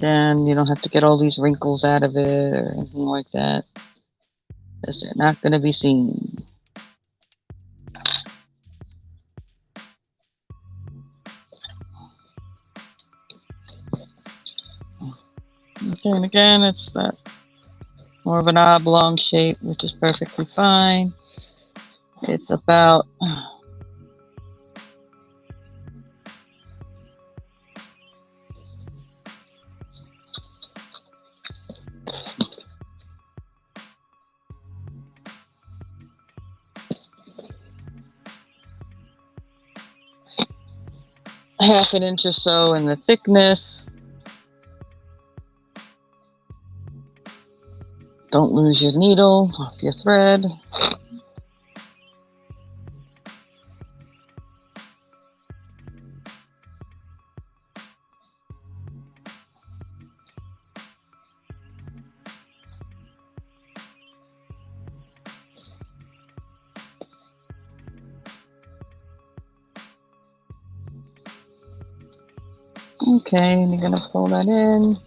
Then you don't have to get all these wrinkles out of it or anything like that, because they're not going to be seen. Okay, and again, it's that more of an oblong shape, which is perfectly fine. It's about half an inch or so in the thickness. Don't lose your needle off your thread. Okay, and you're gonna pull that in.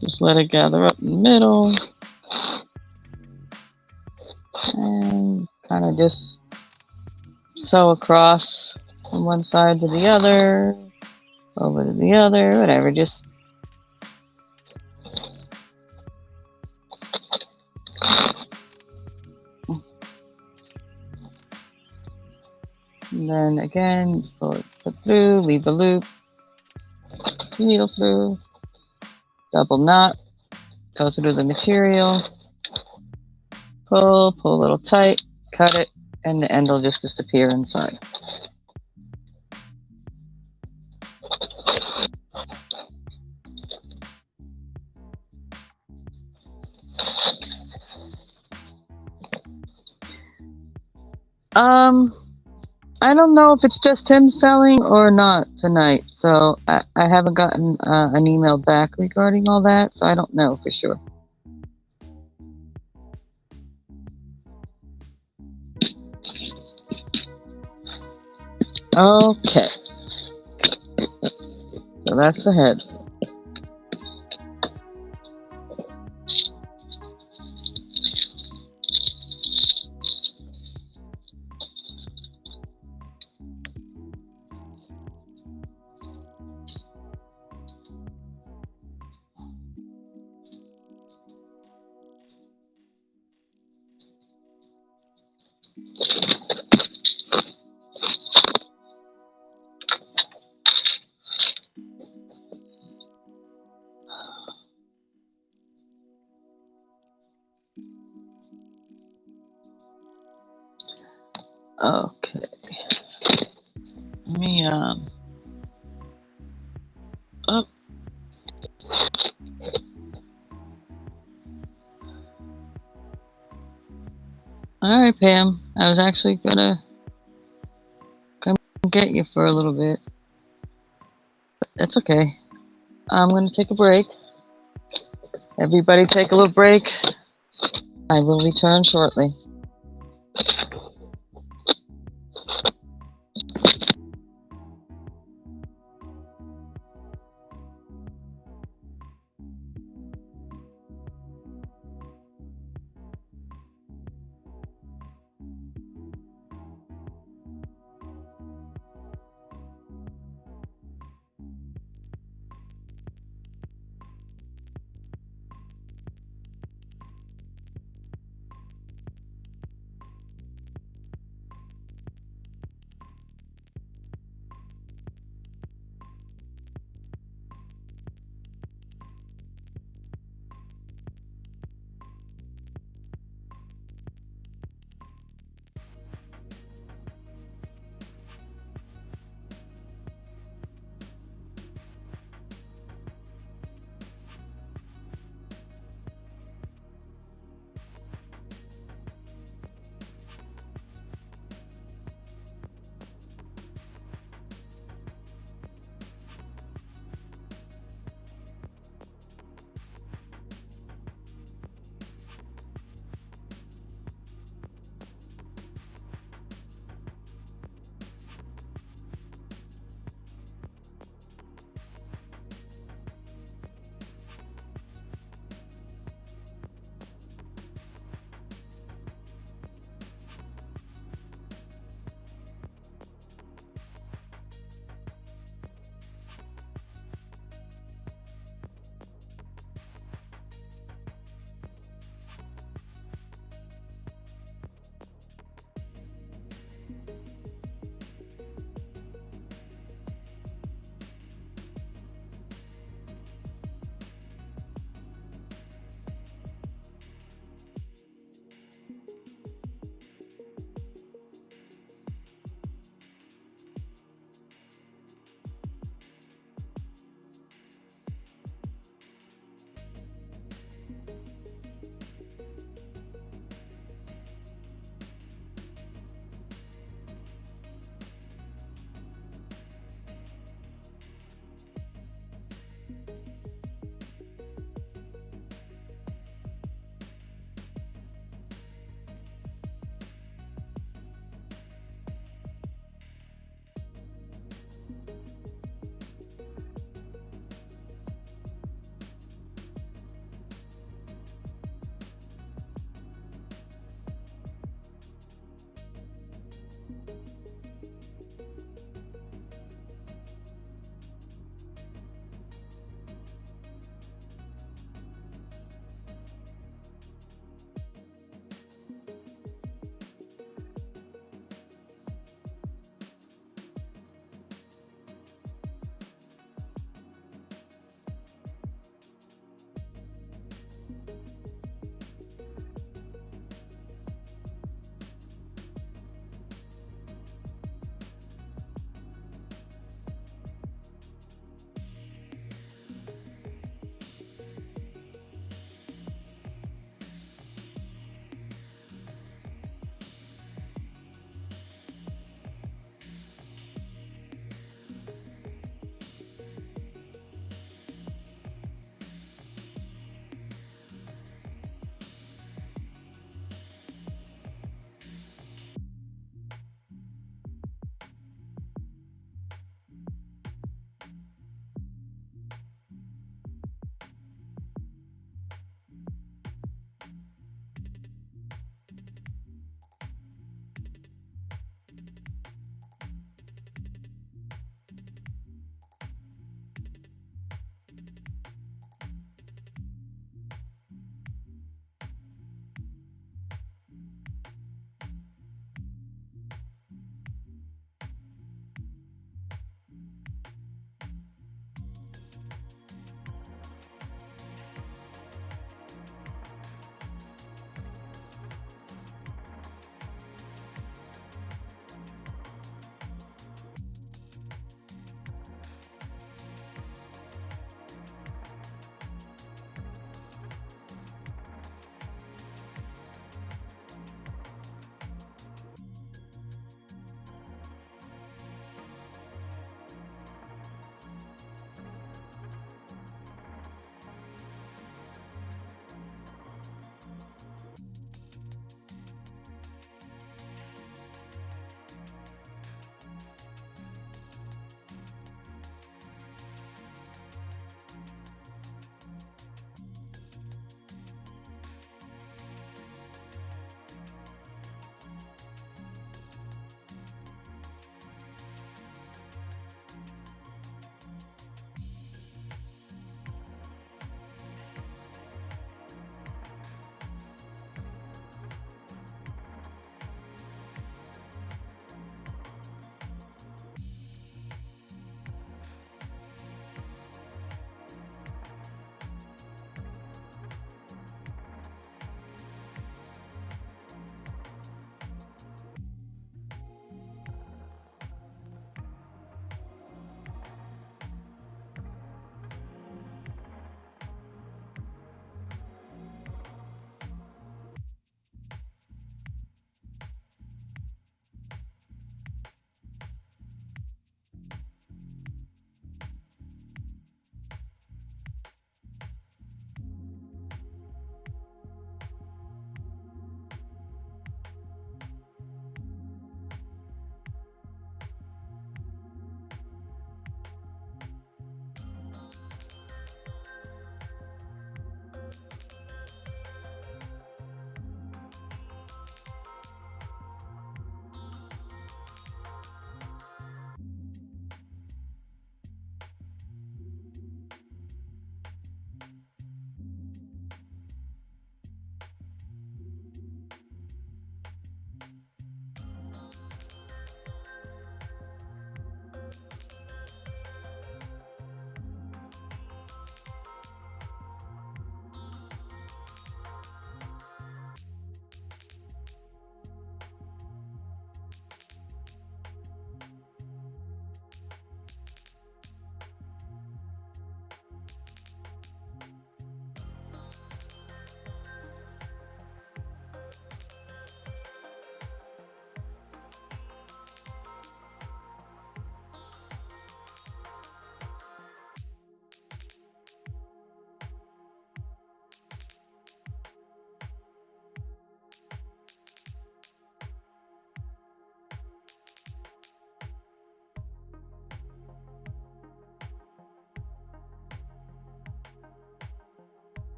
Just let it gather up in the middle. And kind of just sew across from one side to the other, over to the other, whatever, just then again, pull it through, leave a loop, needle through, double knot, go through the material, pull a little tight, cut it, and the end will just disappear inside. I don't know if it's just him selling or not tonight, so I haven't gotten an email back regarding all that, so I don't know for sure. Okay, so that's the head. Okay. Let me oh. All right, Pam. I was actually gonna come get you for a little bit, but that's okay. I'm gonna take a break. Everybody take a little break. I will return shortly.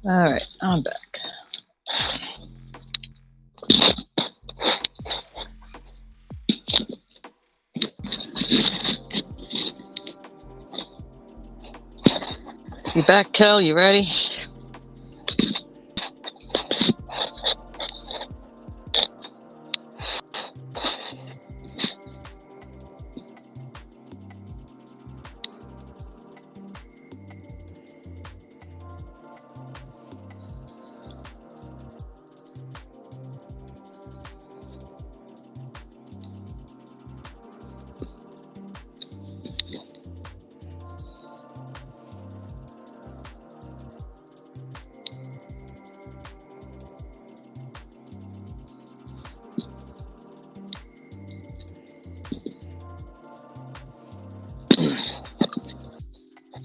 All right, I'm back. You back, Kel? You ready?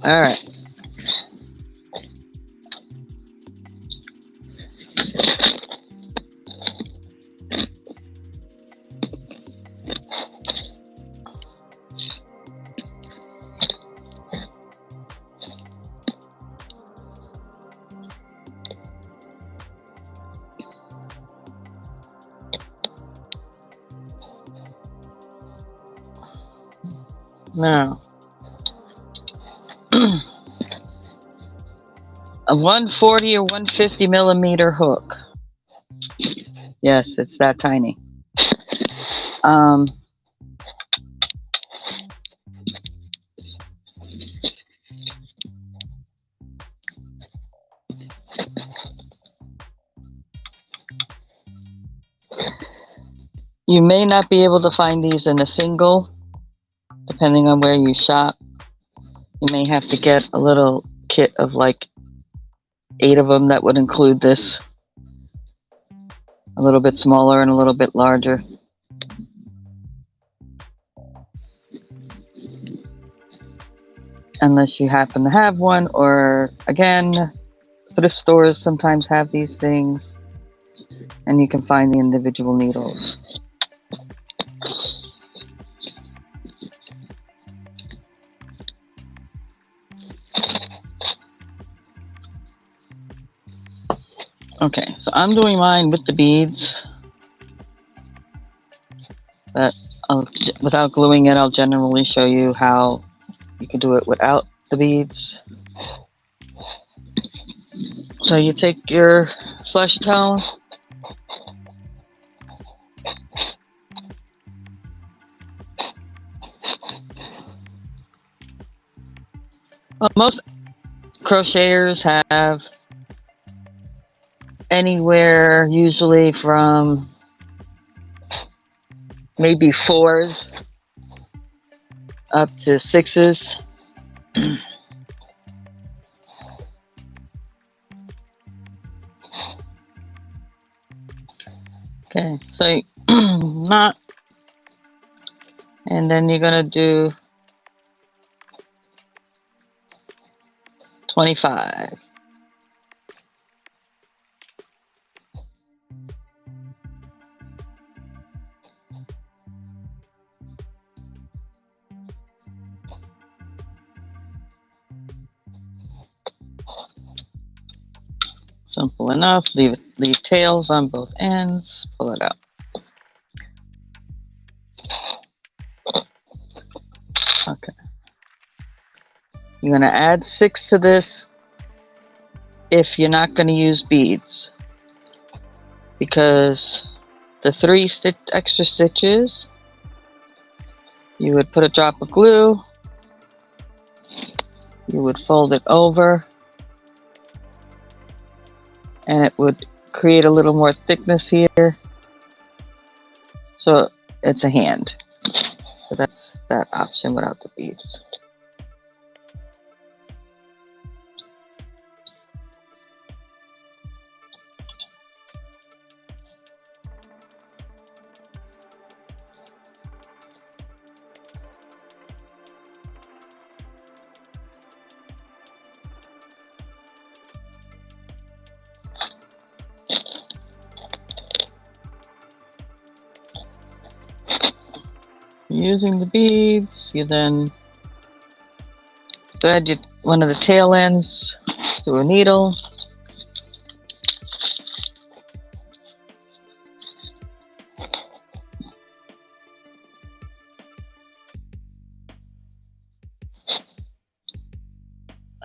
All right. Now, a 140 or 150 millimeter hook. Yes, it's that tiny. You may not be able to find these in a single, depending on where you shop. You may have to get a little kit of like 8 of them that would include this. A little bit smaller and a little bit larger. Unless you happen to have one, or again, thrift stores sometimes have these things and you can find the individual needles. Okay, so I'm doing mine with the beads, but without gluing it, I'll generally show you how you can do it without the beads. So you take your flesh tone, well, most crocheters have anywhere usually from maybe 4s up to 6s. Okay, so knot, and then you're gonna do 25. Simple enough. Leave tails on both ends. Pull it out. Okay. You're going to add 6 to this if you're not going to use beads, because the 3 extra stitches, you would put a drop of glue, you would fold it over, and it would create a little more thickness here, so it's a hand. So that's that option without the beads. Using the beads, you then thread one of the tail ends through a needle,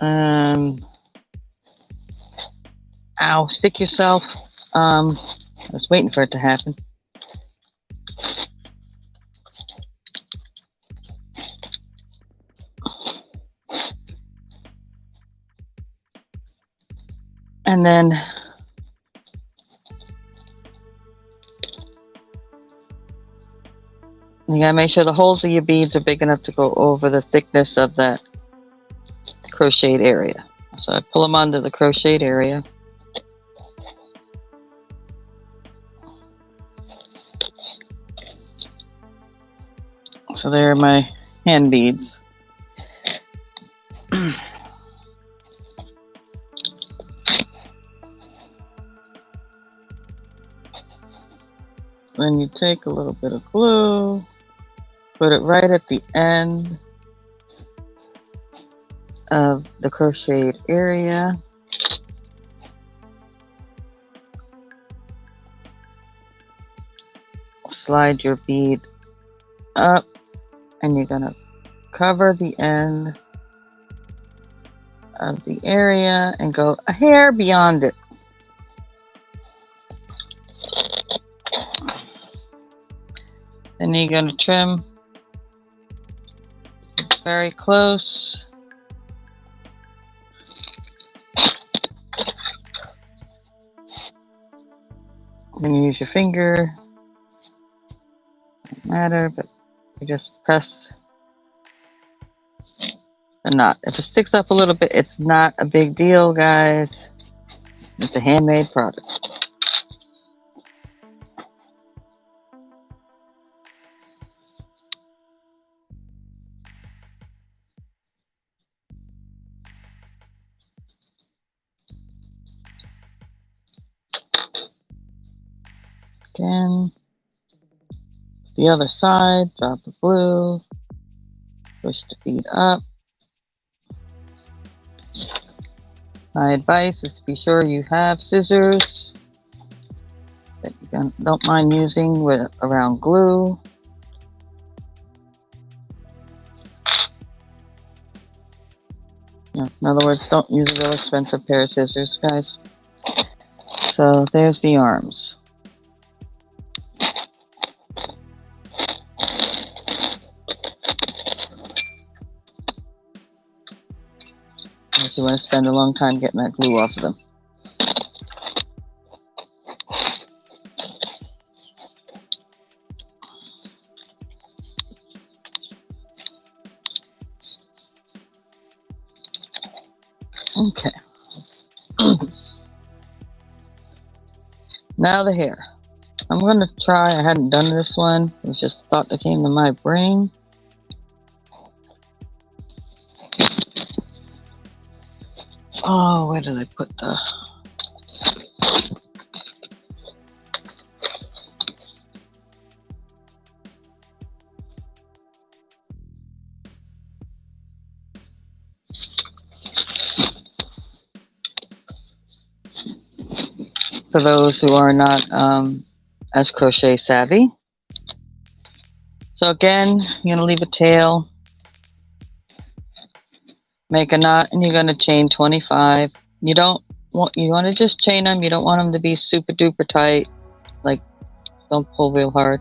Ow, stick yourself. I was waiting for it to happen. And then you gotta make sure the holes of your beads are big enough to go over the thickness of that crocheted area. So I pull them onto the crocheted area. So there are my hand beads. Then you take a little bit of glue, put it right at the end of the crocheted area. Slide your bead up, and you're gonna cover the end of the area and go a hair beyond it. Then you're gonna trim very close. You're gonna use your finger. Doesn't matter, but you just press the knot. If it sticks up a little bit, it's not a big deal, guys. It's a handmade product. Again, the other side, drop the glue, push the bead up. My advice is to be sure you have scissors that you don't mind using around glue. In other words, don't use a real expensive pair of scissors, guys. So there's the arms. Unless you want to spend a long time getting that glue off of them. Okay. Now the hair. I'm going to try, I hadn't done this one. It was just a thought that came to my brain. Oh, where did I put the... For those who are not as crochet savvy. So again, you're going to leave a tail, make a knot, and you're going to chain 25. You want to just chain them. You don't want them to be super duper tight. Like, don't pull real hard.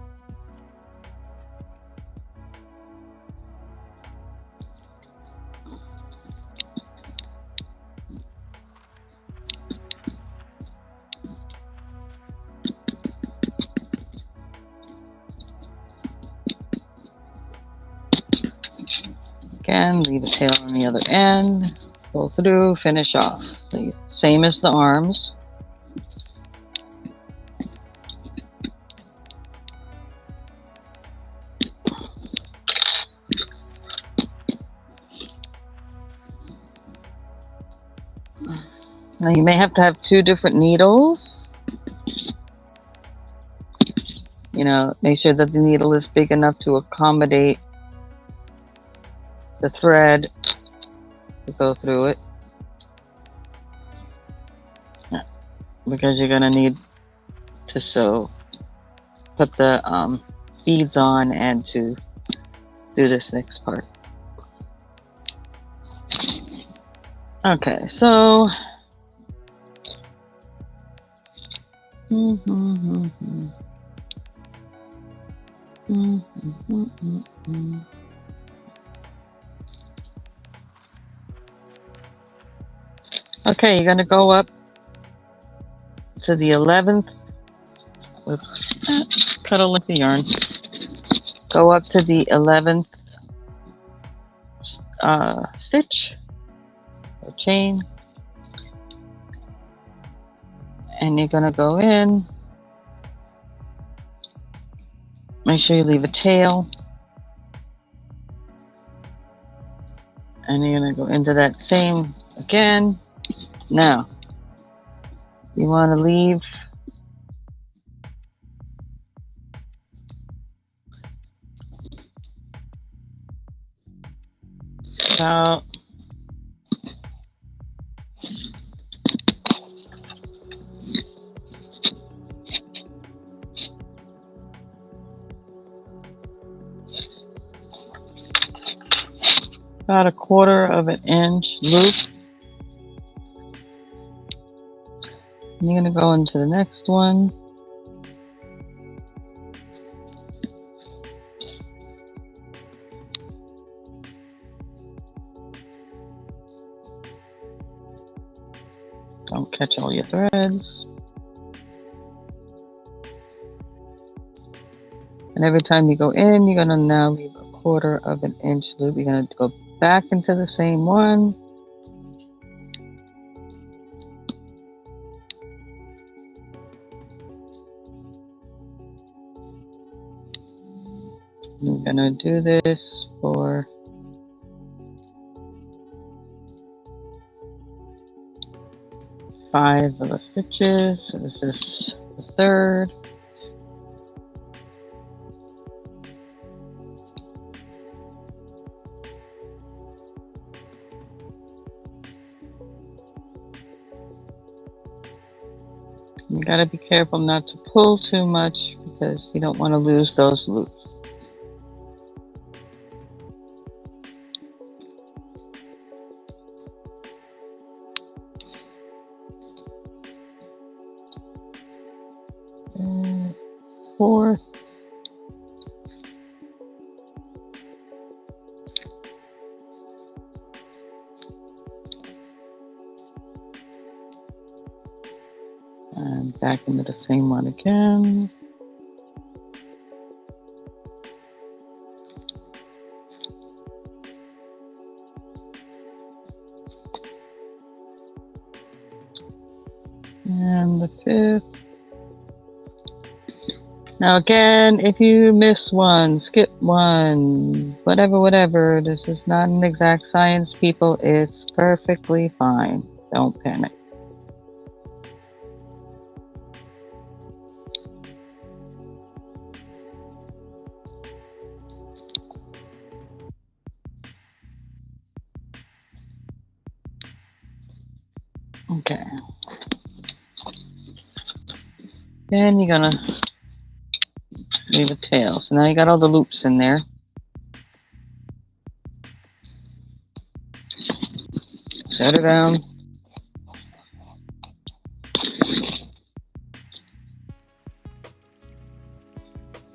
Again, leave a tail on the other end, pull through, finish off. Same as the arms. Now you may have to have 2 different needles. You know, make sure that the needle is big enough to accommodate the thread to go through it, because you're gonna need to put the beads on and to do this next part. Okay, so okay, you're gonna go up to the 11th. Whoops, cut a length of yarn. Go up to the 11th stitch or chain, and you're gonna go in. Make sure you leave a tail, and you're gonna go into that same again. Now you want to leave about a 1/4 of an inch loop. And you're going to go into the next one. Don't catch all your threads. And every time you go in, you're going to now leave a 1/4 of an inch loop. You're going to go back into the same one. We're going to do this for 5 of the stitches. So this is the 3rd. You gotta be careful not to pull too much because you don't want to lose those loops. And 4th. And back into the same one again. And the 5th. Now again, if you miss one, skip one, whatever, this is not an exact science, people. It's perfectly fine. Don't panic. Okay. Then you're gonna leave a tail. So now you got all the loops in there. Set her down.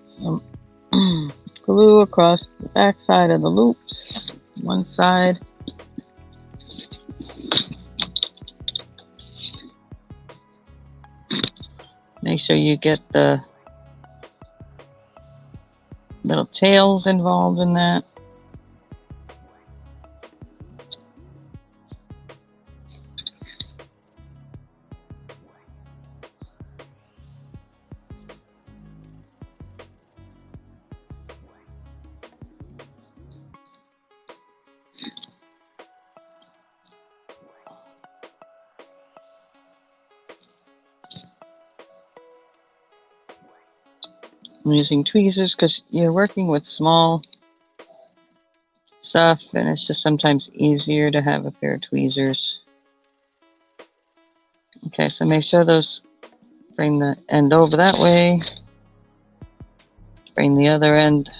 Some glue across the back side of the loops. One side. Make sure you get the little tails involved in that. I'm using tweezers because you're working with small stuff and it's just sometimes easier to have a pair of tweezers. Okay, so make sure those, bring the end over that way, bring the other end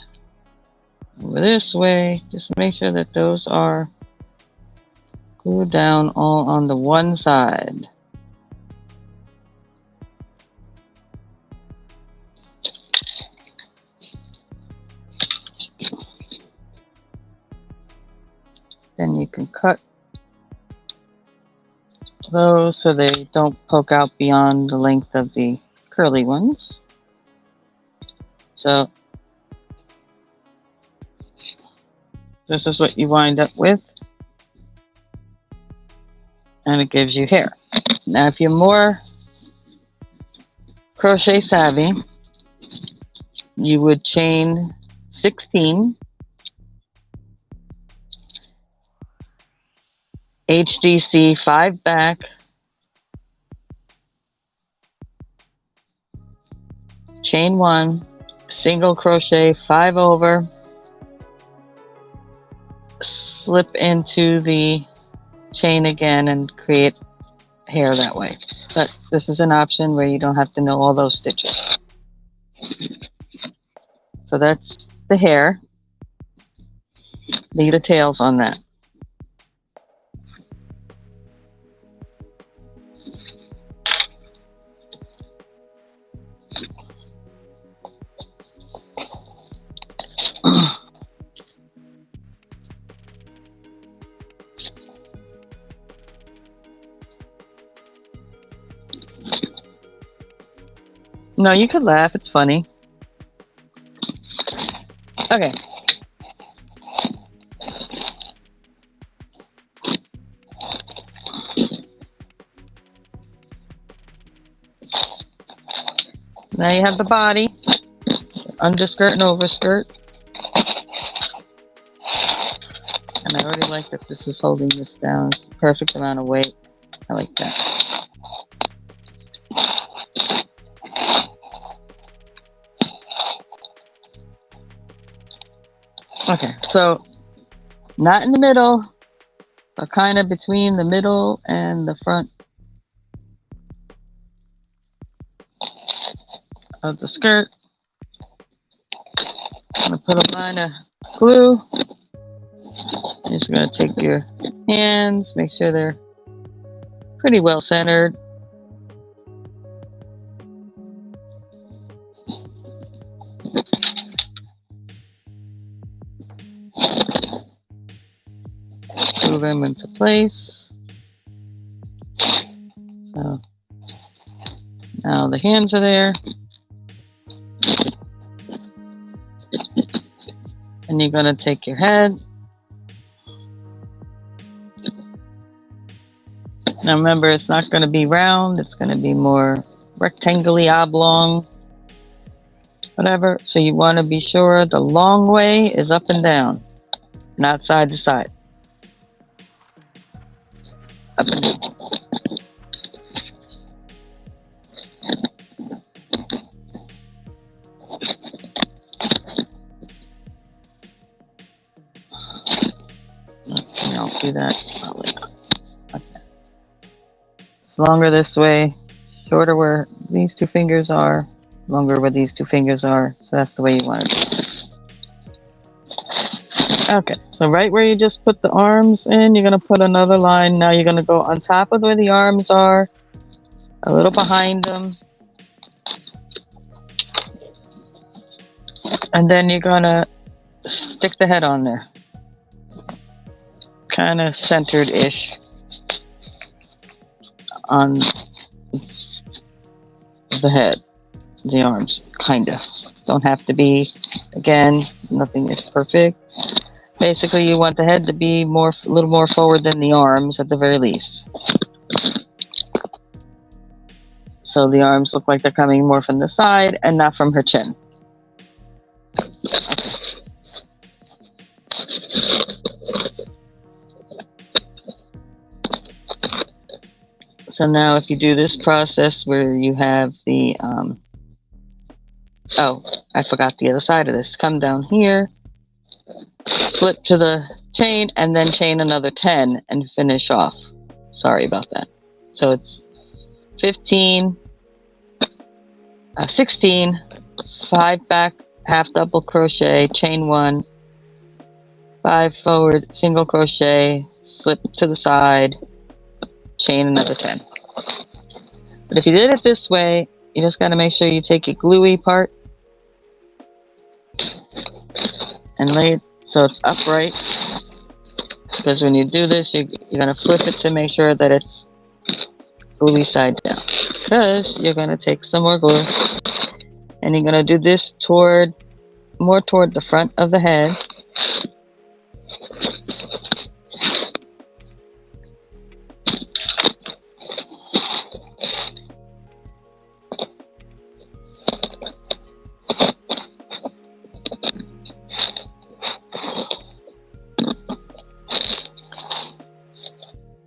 over this way. Just make sure that those are glue down all on the one side. Then you can cut those so they don't poke out beyond the length of the curly ones. So this is what you wind up with, and it gives you hair. Now if you're more crochet savvy, you would chain 16, HDC 5 back, chain 1, single crochet 5 over, slip into the chain again and create hair that way. But this is an option where you don't have to know all those stitches. So that's the hair. The tails on that. No, you could laugh. It's funny. Okay. Now you have the body, underskirt and overskirt. And I already like that this is holding this down. It's the perfect amount of weight. I like that. Okay, so not in the middle, but kind of between the middle and the front of the skirt. I'm going to put a line of glue. You're just going to take your hands, make sure they're pretty well centered. Glue them into place. So now the hands are there. And you're going to take your head. Now remember, it's not going to be round. It's going to be more rectangular, oblong, whatever. So you want to be sure the long way is up and down, not side to side. Up and down. Okay, I'll see that. Okay. It's longer this way, shorter where these two fingers are, longer where these two fingers are. So that's the way you want it. Okay, so right where you just put the arms in, you're going to put another line. Now you're going to go on top of where the arms are, a little behind them. And then you're going to stick the head on there. Kind of centered-ish on the head, the arms, kind of. Don't have to be, again, nothing is perfect. Basically, you want the head to be a little more forward than the arms at the very least. So the arms look like they're coming more from the side and not from her chin. Okay. So now if you do this process where you have the, oh, I forgot the other side of this. Come down here, slip to the chain, and then chain another 10 and finish off. Sorry about that. So it's 15, 16, 5 back, half double crochet, chain 1, 5 forward, single crochet, slip to the side, chain another 10. But if you did it this way, you just got to make sure you take your gluey part and lay it so it's upright. Because when you do this, you're going to flip it to make sure that it's gluey side down. Because you're going to take some more glue and you're going to do this more toward the front of the head.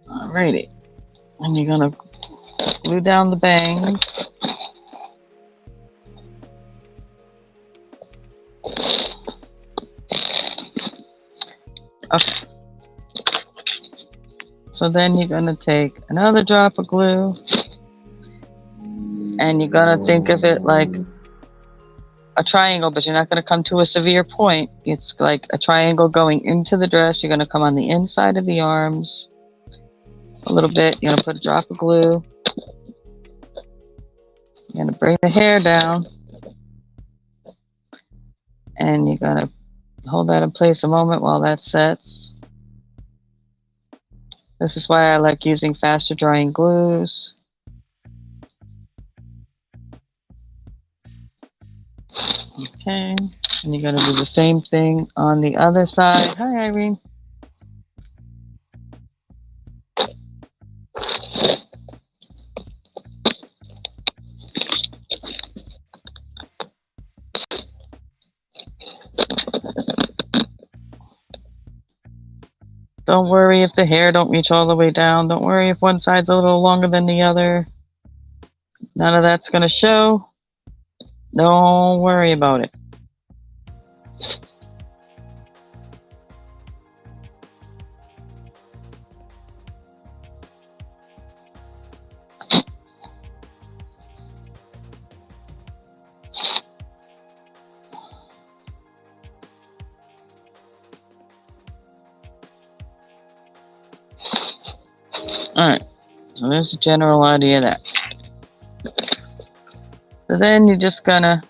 Alrighty, and you're gonna glue down the bangs. Okay. So then you're gonna take another drop of glue, and you're gonna think of it like a triangle, but you're not gonna come to a severe point. It's like a triangle going into the dress. You're gonna come on the inside of the arms. A little bit. You're gonna put a drop of glue. You're gonna bring the hair down, and you're gonna hold that in place a moment while that sets. This is why I like using faster drying glues. Okay, and you're gonna do the same thing on the other side. Hi, Irene. Don't worry if the hair don't reach all the way down. Don't worry if one side's a little longer than the other. None of that's going to show. Don't worry about it. Alright, so there's the general idea of that. So then you're just gonna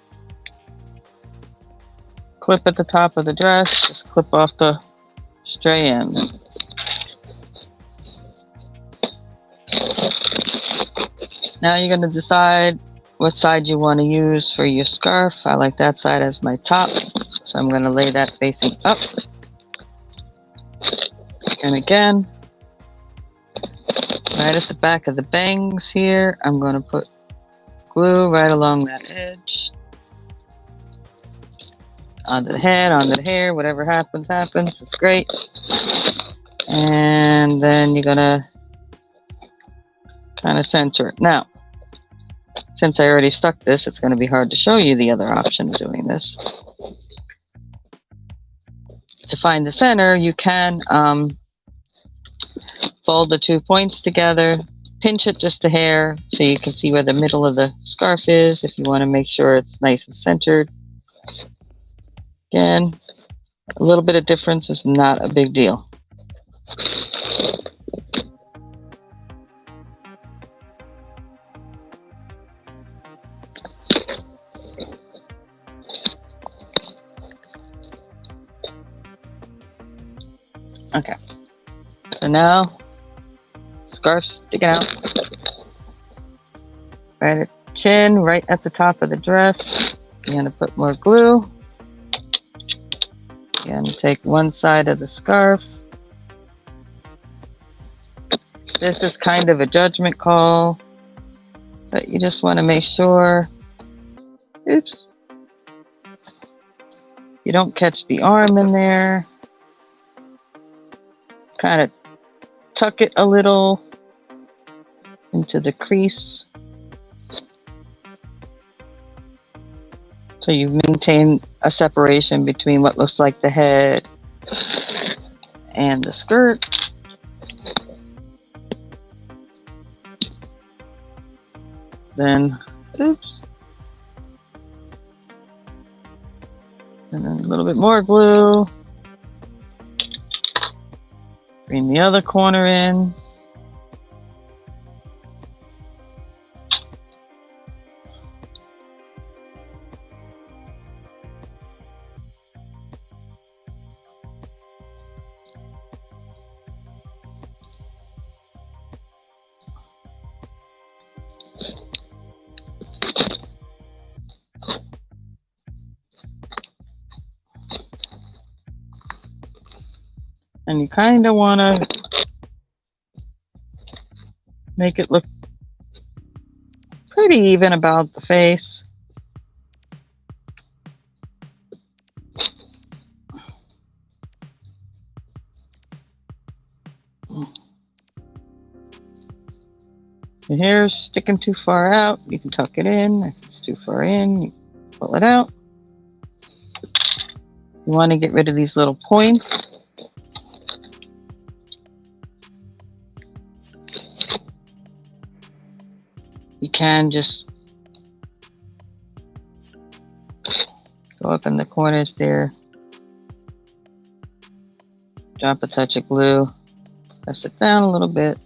clip at the top of the dress, just clip off the stray ends. Now you're gonna decide what side you want to use for your scarf. I like that side as my top, so I'm gonna lay that facing up. And again, right at the back of the bangs here, I'm going to put glue right along that edge. Onto the head, onto the hair, whatever happens, happens. It's great. And then you're going to kind of center it. Now, since I already stuck this, it's going to be hard to show you the other option of doing this. To find the center, you can fold the 2 points together, pinch it just a hair so you can see where the middle of the scarf is if you want to make sure it's nice and centered. Again, a little bit of difference is not a big deal. Okay, so now scarf sticking out right at chin, right at the top of the dress. You're going to put more glue. You're going to take one side of the scarf. This is kind of a judgment call, but you just want to make sure, oops, you don't catch the arm in there. Kind of tuck it a little into the crease so you maintain a separation between what looks like the head and the skirt. Then, oops, and then a little bit more glue. Bring the other corner in. And you kind of want to make it look pretty even about the face. Your hair's sticking too far out, you can tuck it in. If it's too far in, you pull it out. You want to get rid of these little points. You can just go up in the corners there. Drop a touch of glue. Press it down a little bit.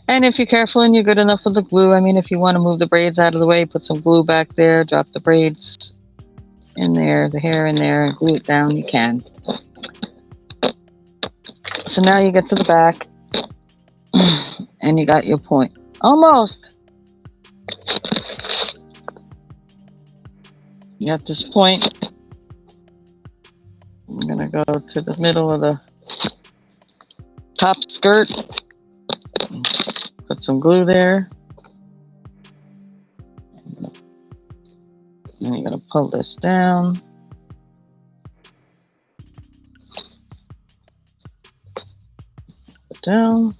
And if you're careful and you're good enough with the glue, I mean, if you want to move the braids out of the way, put some glue back there, drop the braids in there, the hair in there, and glue it down, you can. So now you get to the back, and you got your point. Almost! You got this point. I'm going to go to the middle of the top skirt. Put some glue there. And you're going to pull this down. Put down.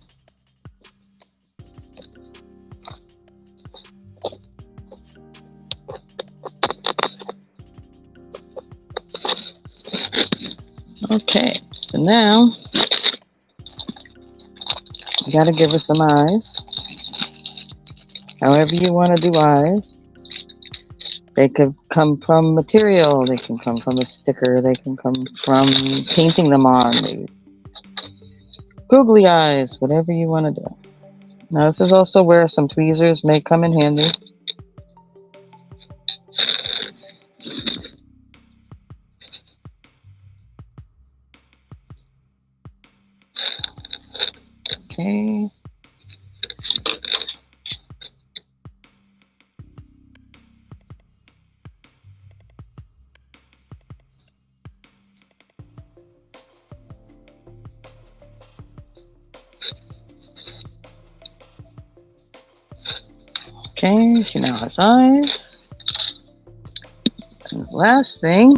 Okay, so now you got to give her some eyes. However you want to do eyes. They could come from material, they can come from a sticker, they can come from painting them on. Googly eyes, whatever you want to do. Now this is also where some tweezers may come in handy. Okay. Okay, she now has eyes. And the last thing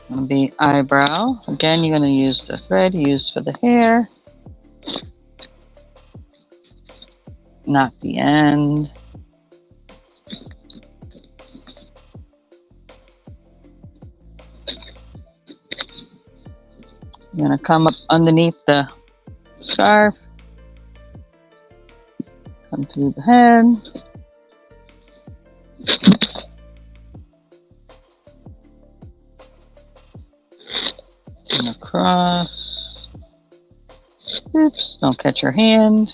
will be eyebrow. Again, you're going to use the thread used for the hair, not the end. You're going to come up underneath the scarf, come to the head, and across. Oops, don't catch your hand.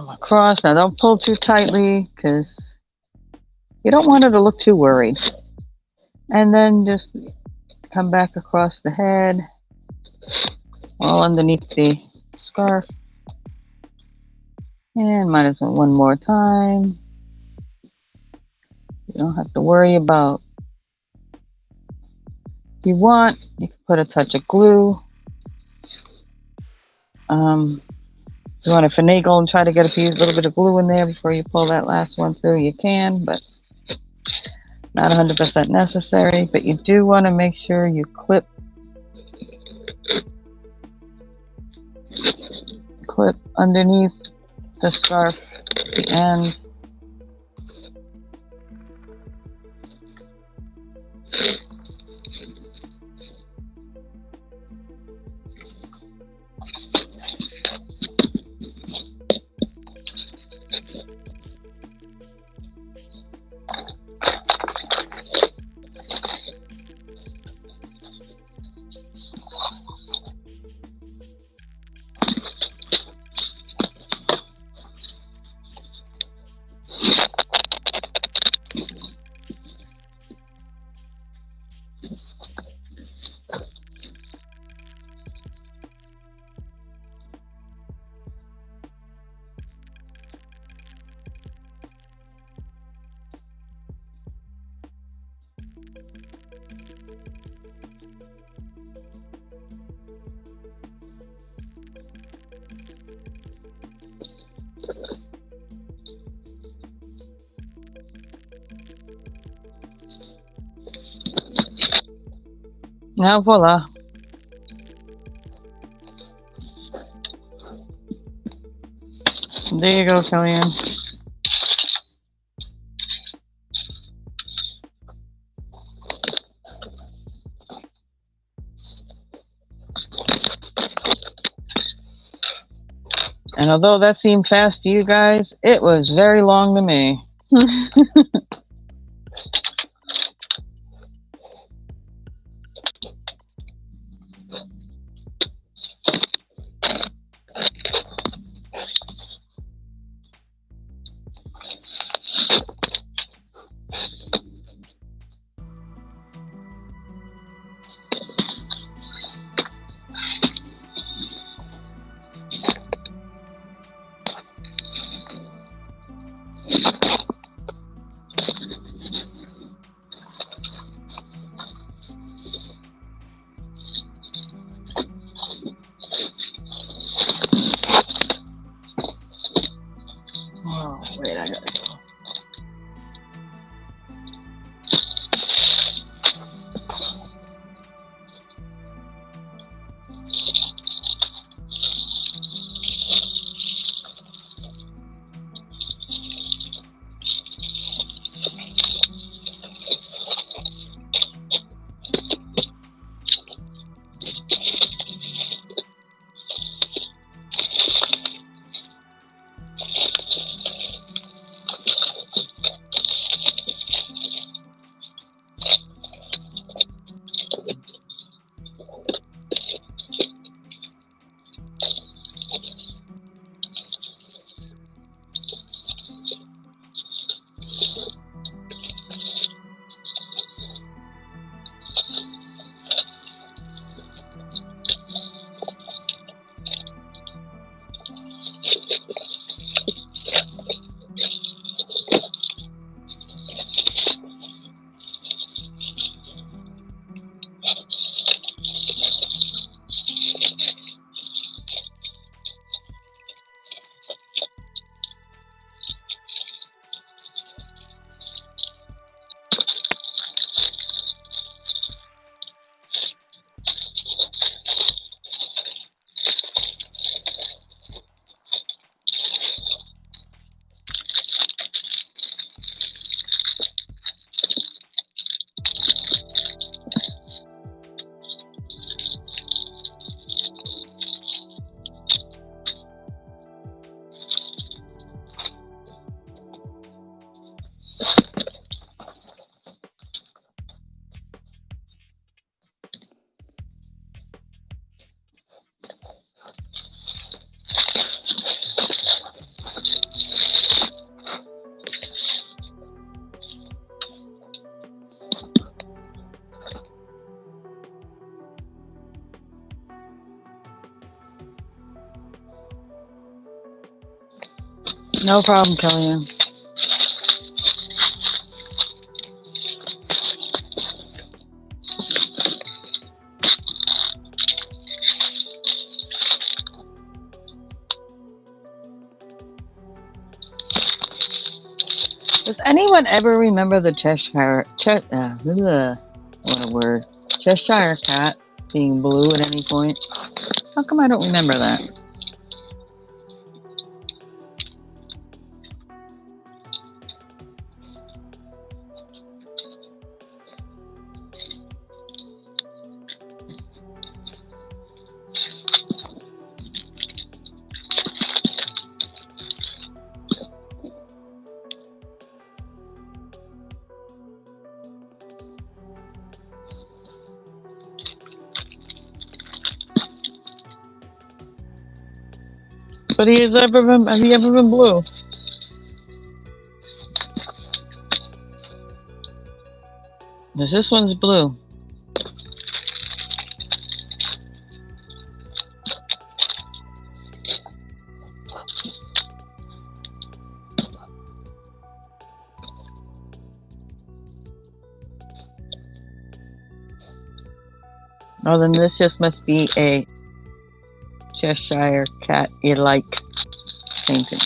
Across. Now don't pull too tightly because you don't want her to look too worried. And then just come back across the head, all underneath the scarf. And might as well one more time. You don't have to worry about. If you want, you can put a touch of glue. If you want to finagle and try to get a little bit of glue in there before you pull that last one through, you can, but Not 100% necessary, but you do want to make sure you clip underneath the scarf at the end. Now voila. There you go, Kellyanne. And although that seemed fast to you guys, it was very long to me. Wait, I gotta go. No problem, Kellyanne. Does anyone ever remember the what a word. Cheshire cat being blue at any point? How come I don't remember that? But has he ever been blue? Because this one's blue. Oh, then this just must be a Cheshire cat-like painting.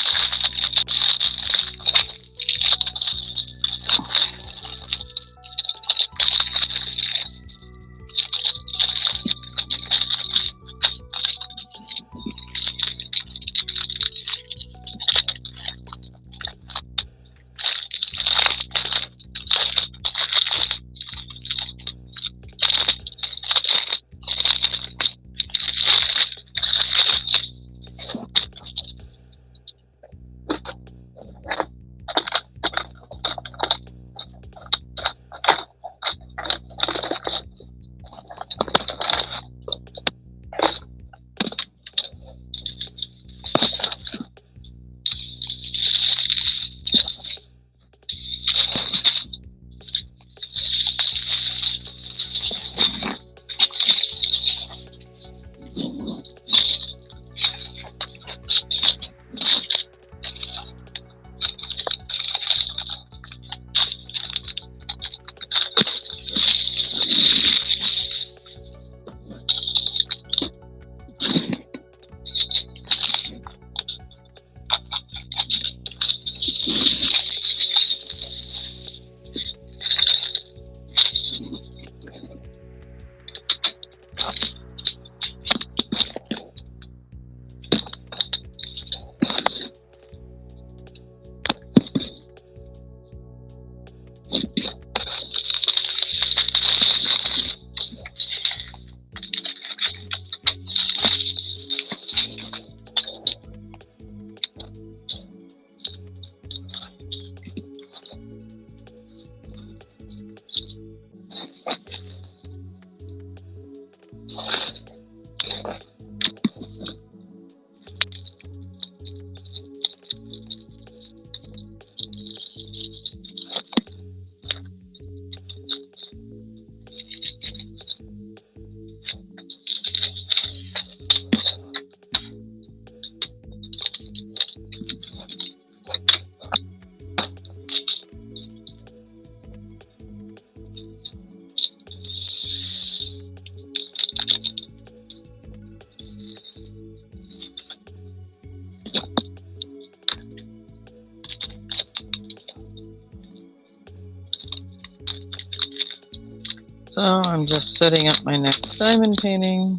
So I'm just setting up my next diamond painting.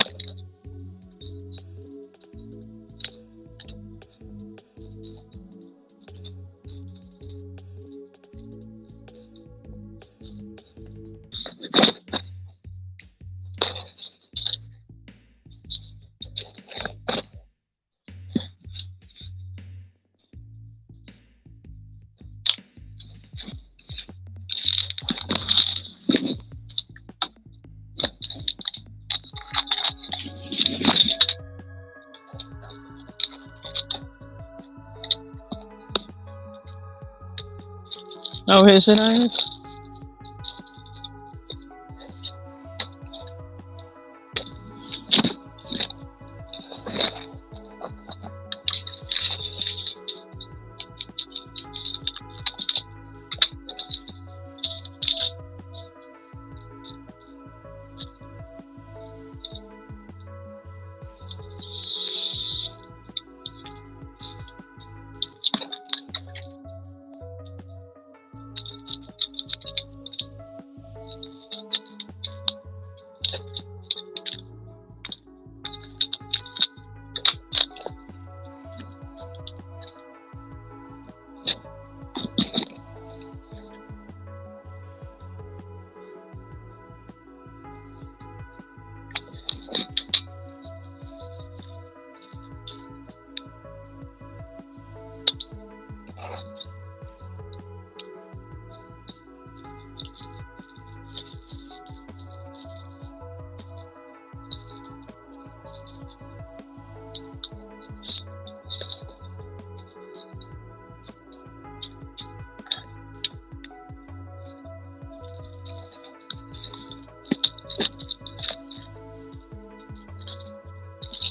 Oh, is it Iris?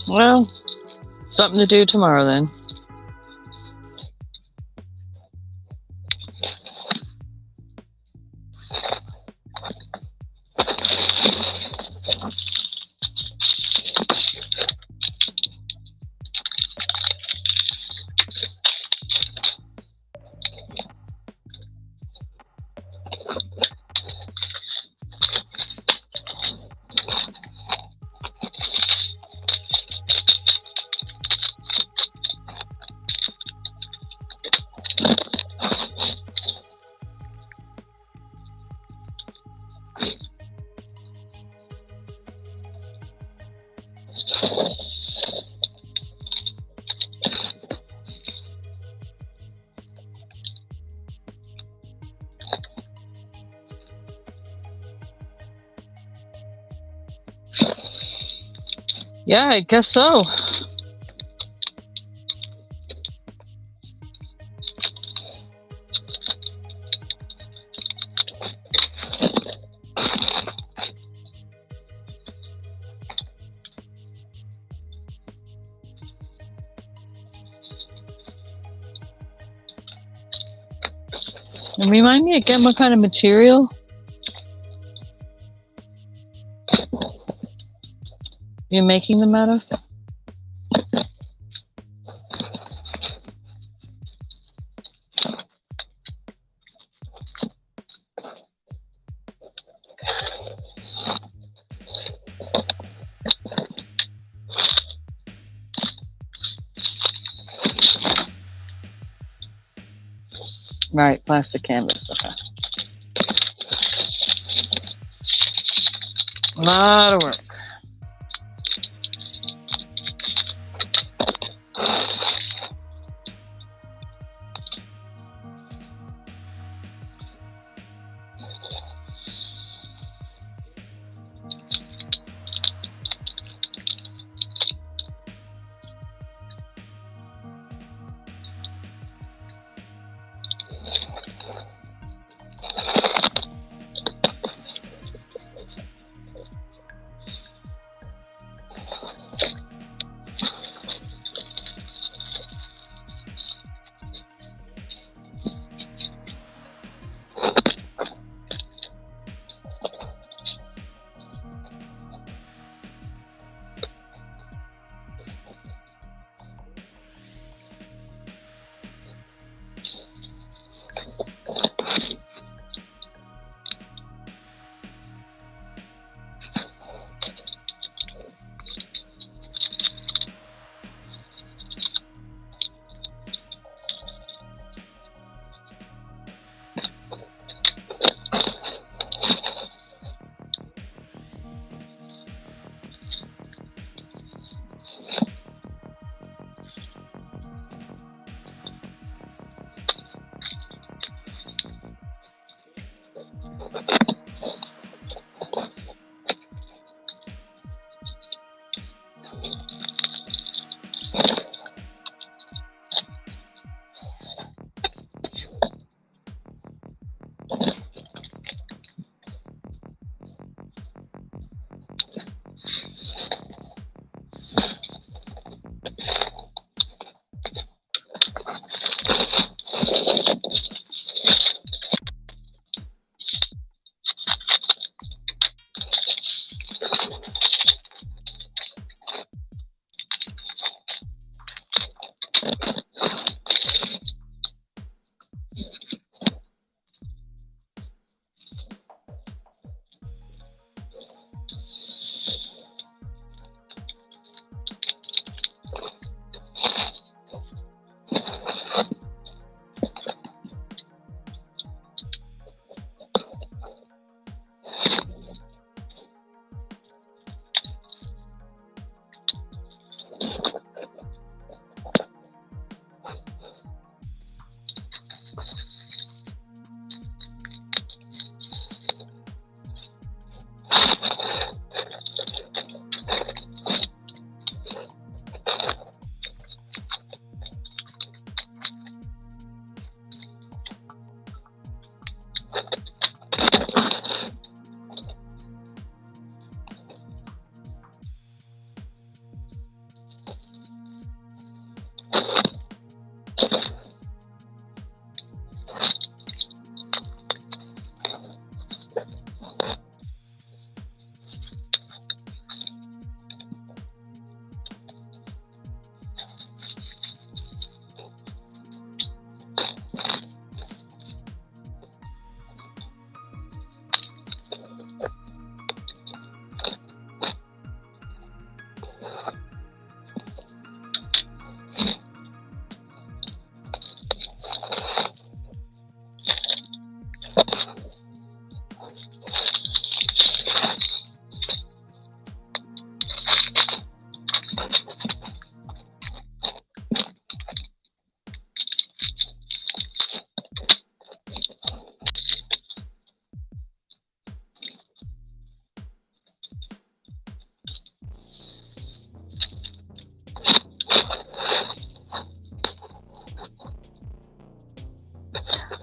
Well, something to do tomorrow then. Yeah, I guess so. And remind me again what kind of material you're making them out of? Right, plastic canvas. Okay. A lot of work.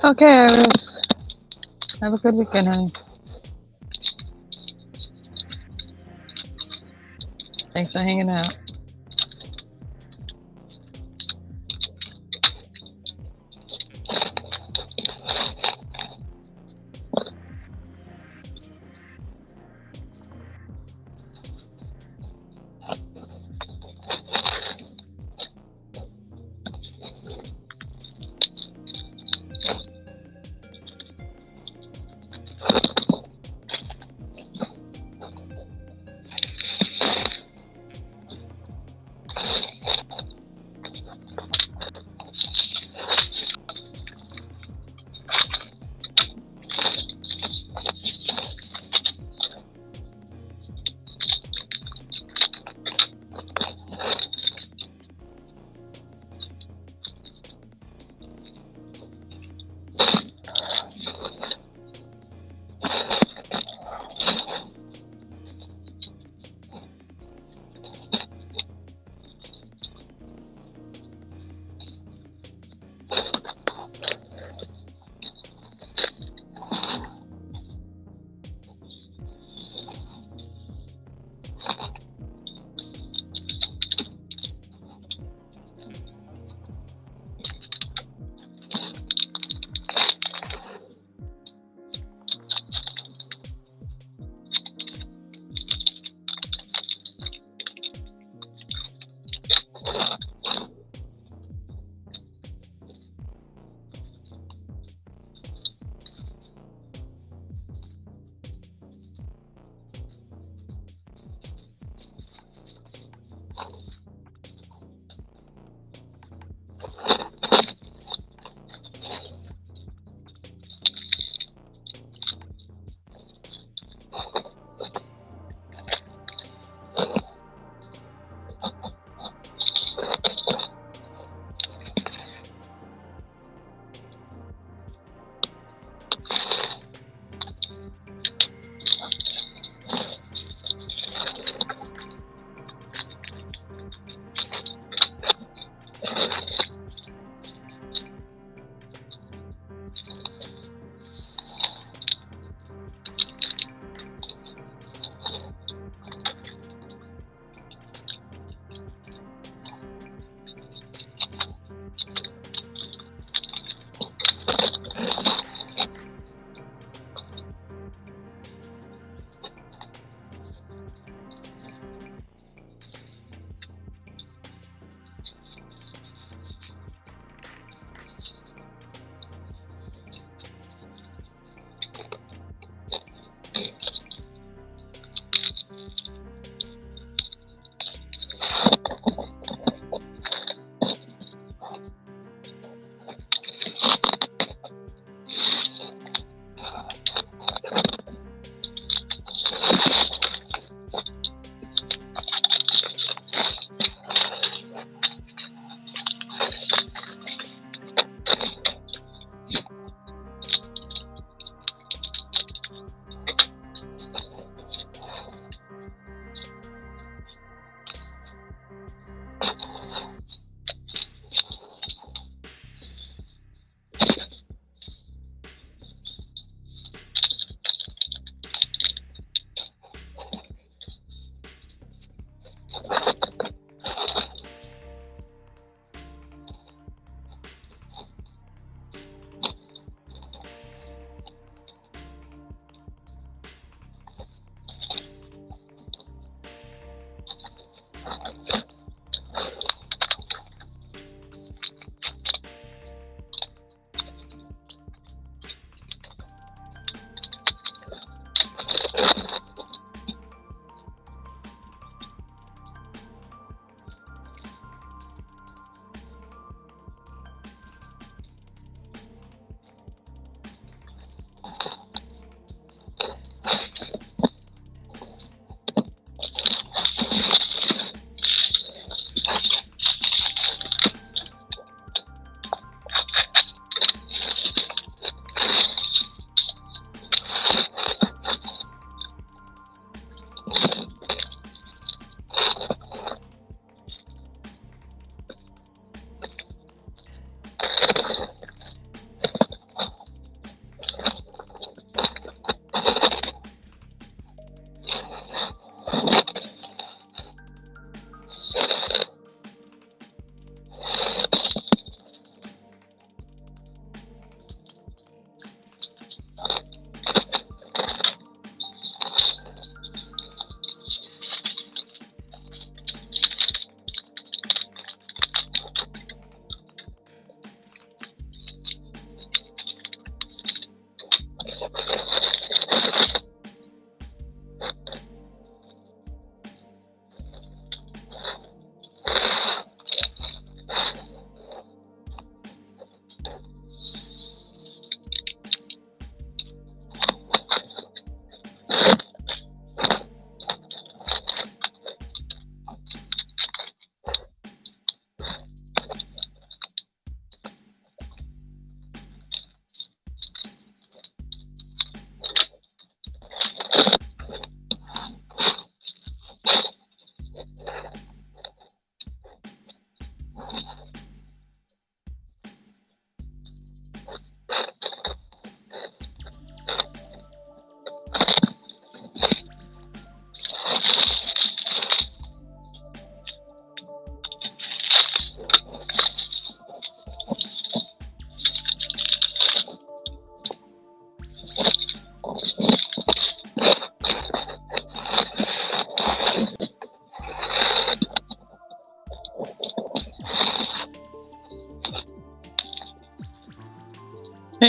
Okay, Iris. Have a good weekend, honey. Thanks for hanging out.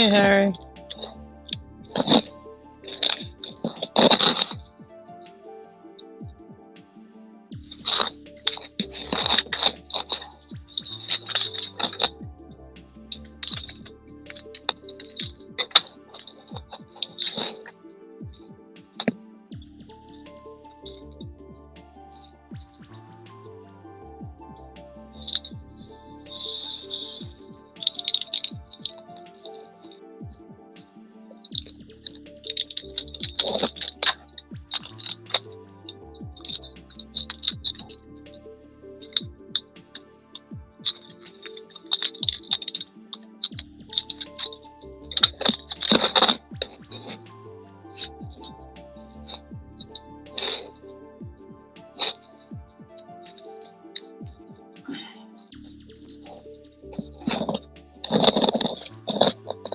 Hey, Harry.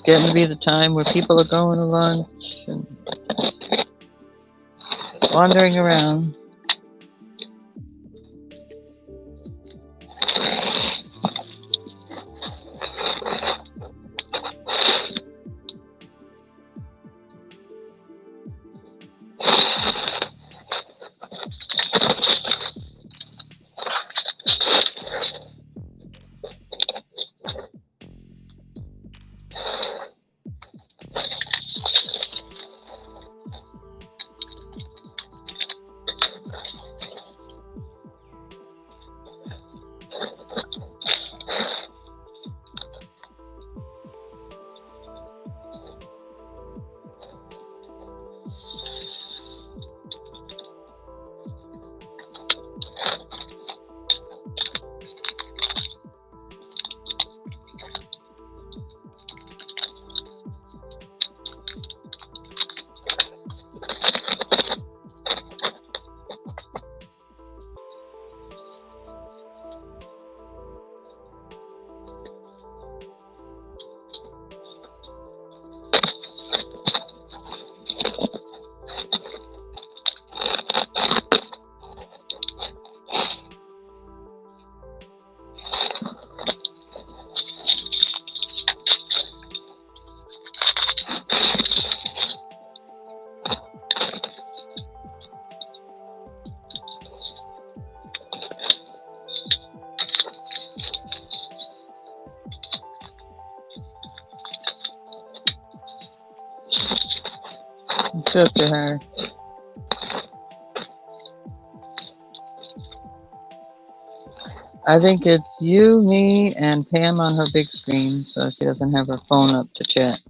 Getting to be the time where people are going to lunch and wandering around. It's okay, Harry. I think it's you, me, and Pam on her big screen, so she doesn't have her phone up to chat.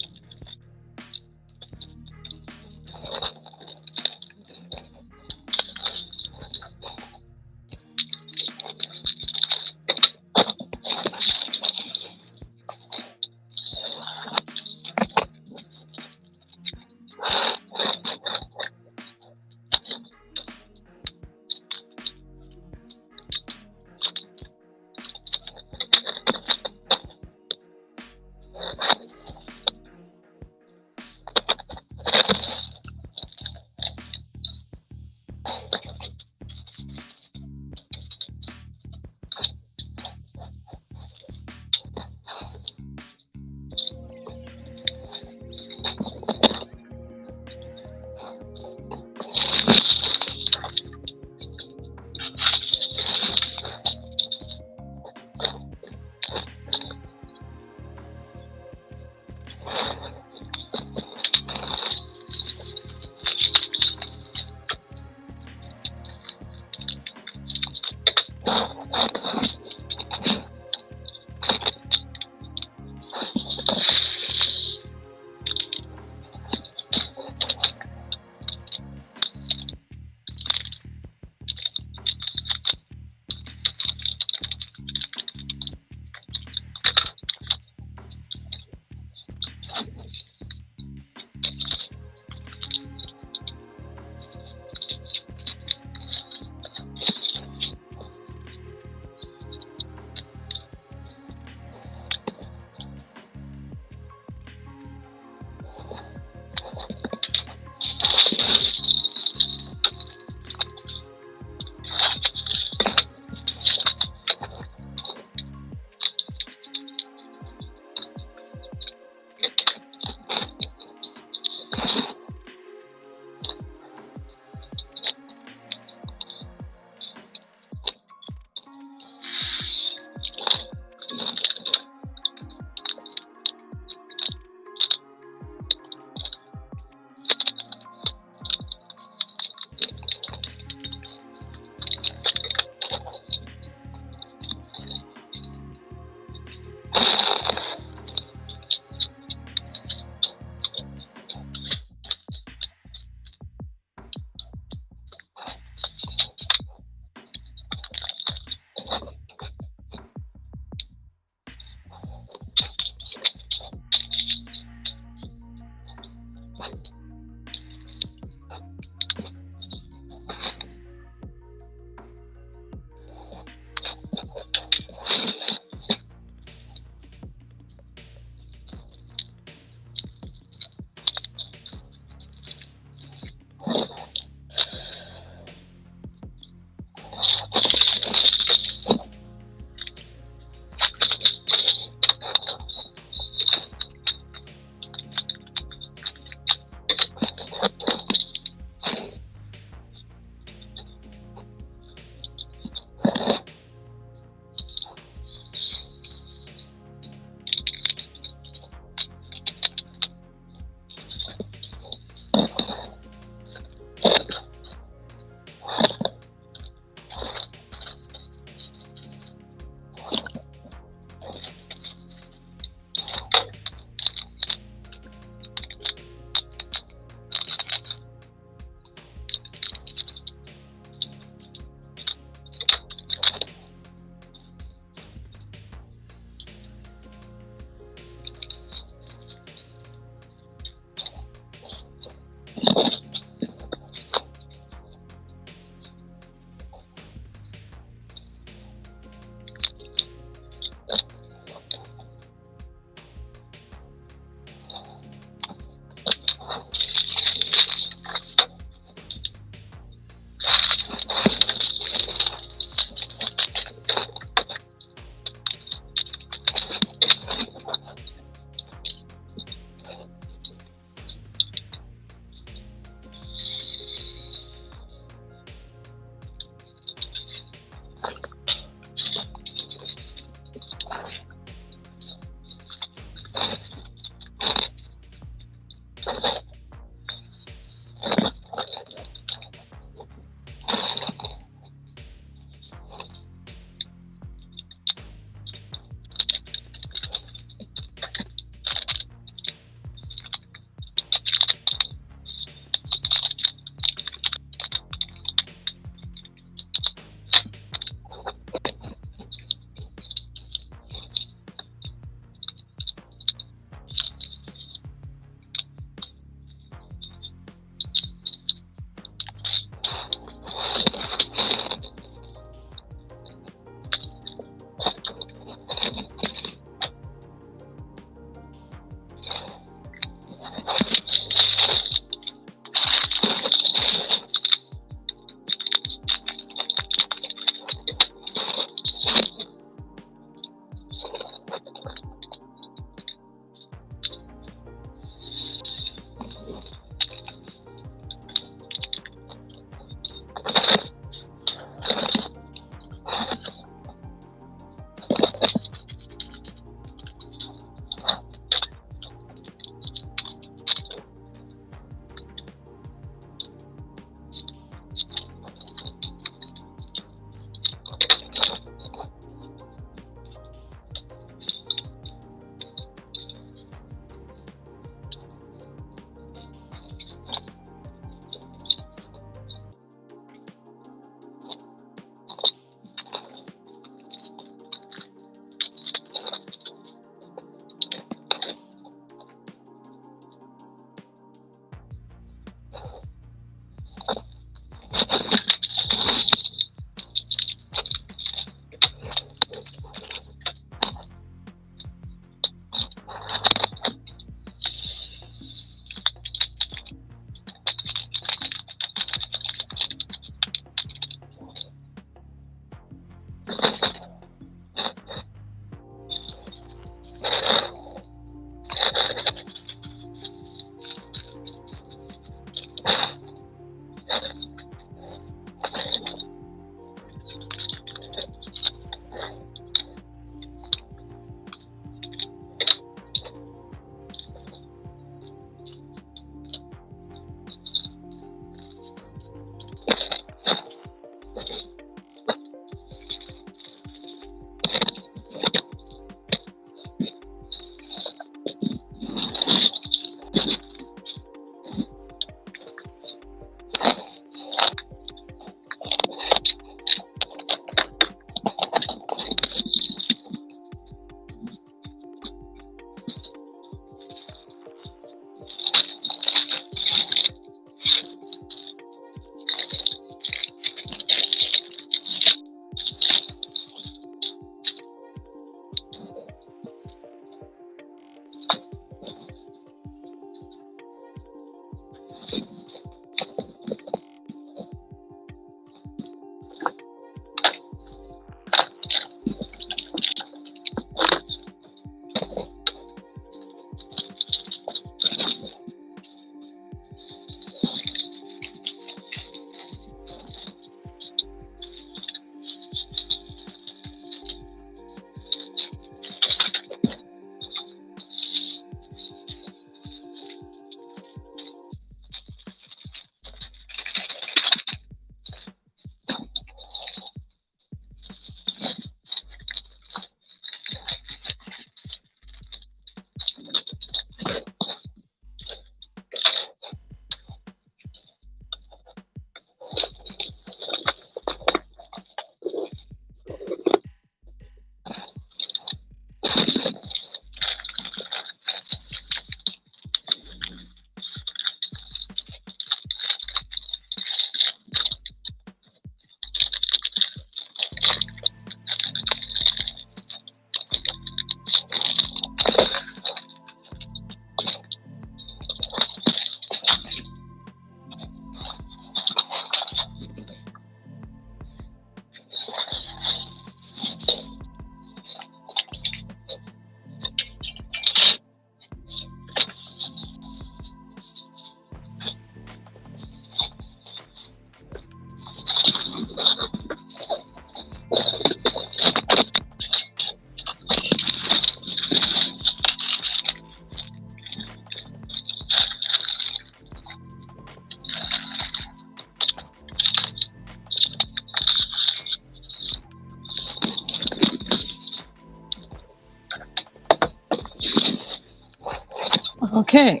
Okay.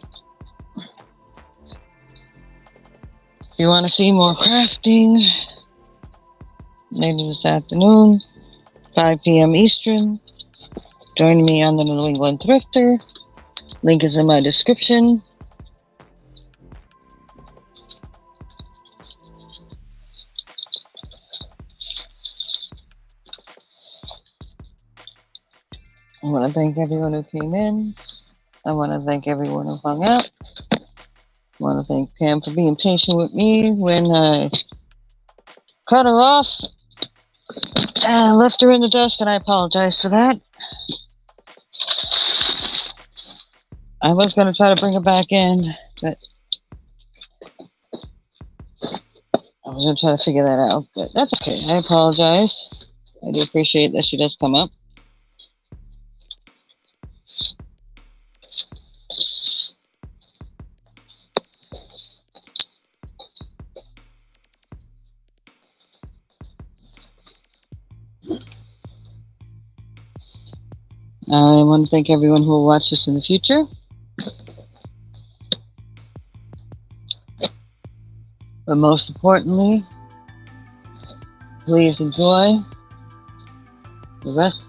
If you want to see more crafting, later this afternoon, 5 p.m. Eastern, join me on the New England Thrifter. Link is in my description. I want to thank everyone who came in. I want to thank everyone who hung out. I want to thank Pam for being patient with me when I cut her off and left her in the dust, and I apologize for that. I was going to try to bring her back in, but I was going to try to figure that out, but that's okay. I apologize. I do appreciate that she does come up. I want to thank everyone who will watch this in the future. But most importantly, please enjoy the rest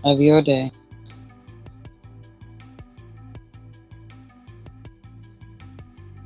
of your day.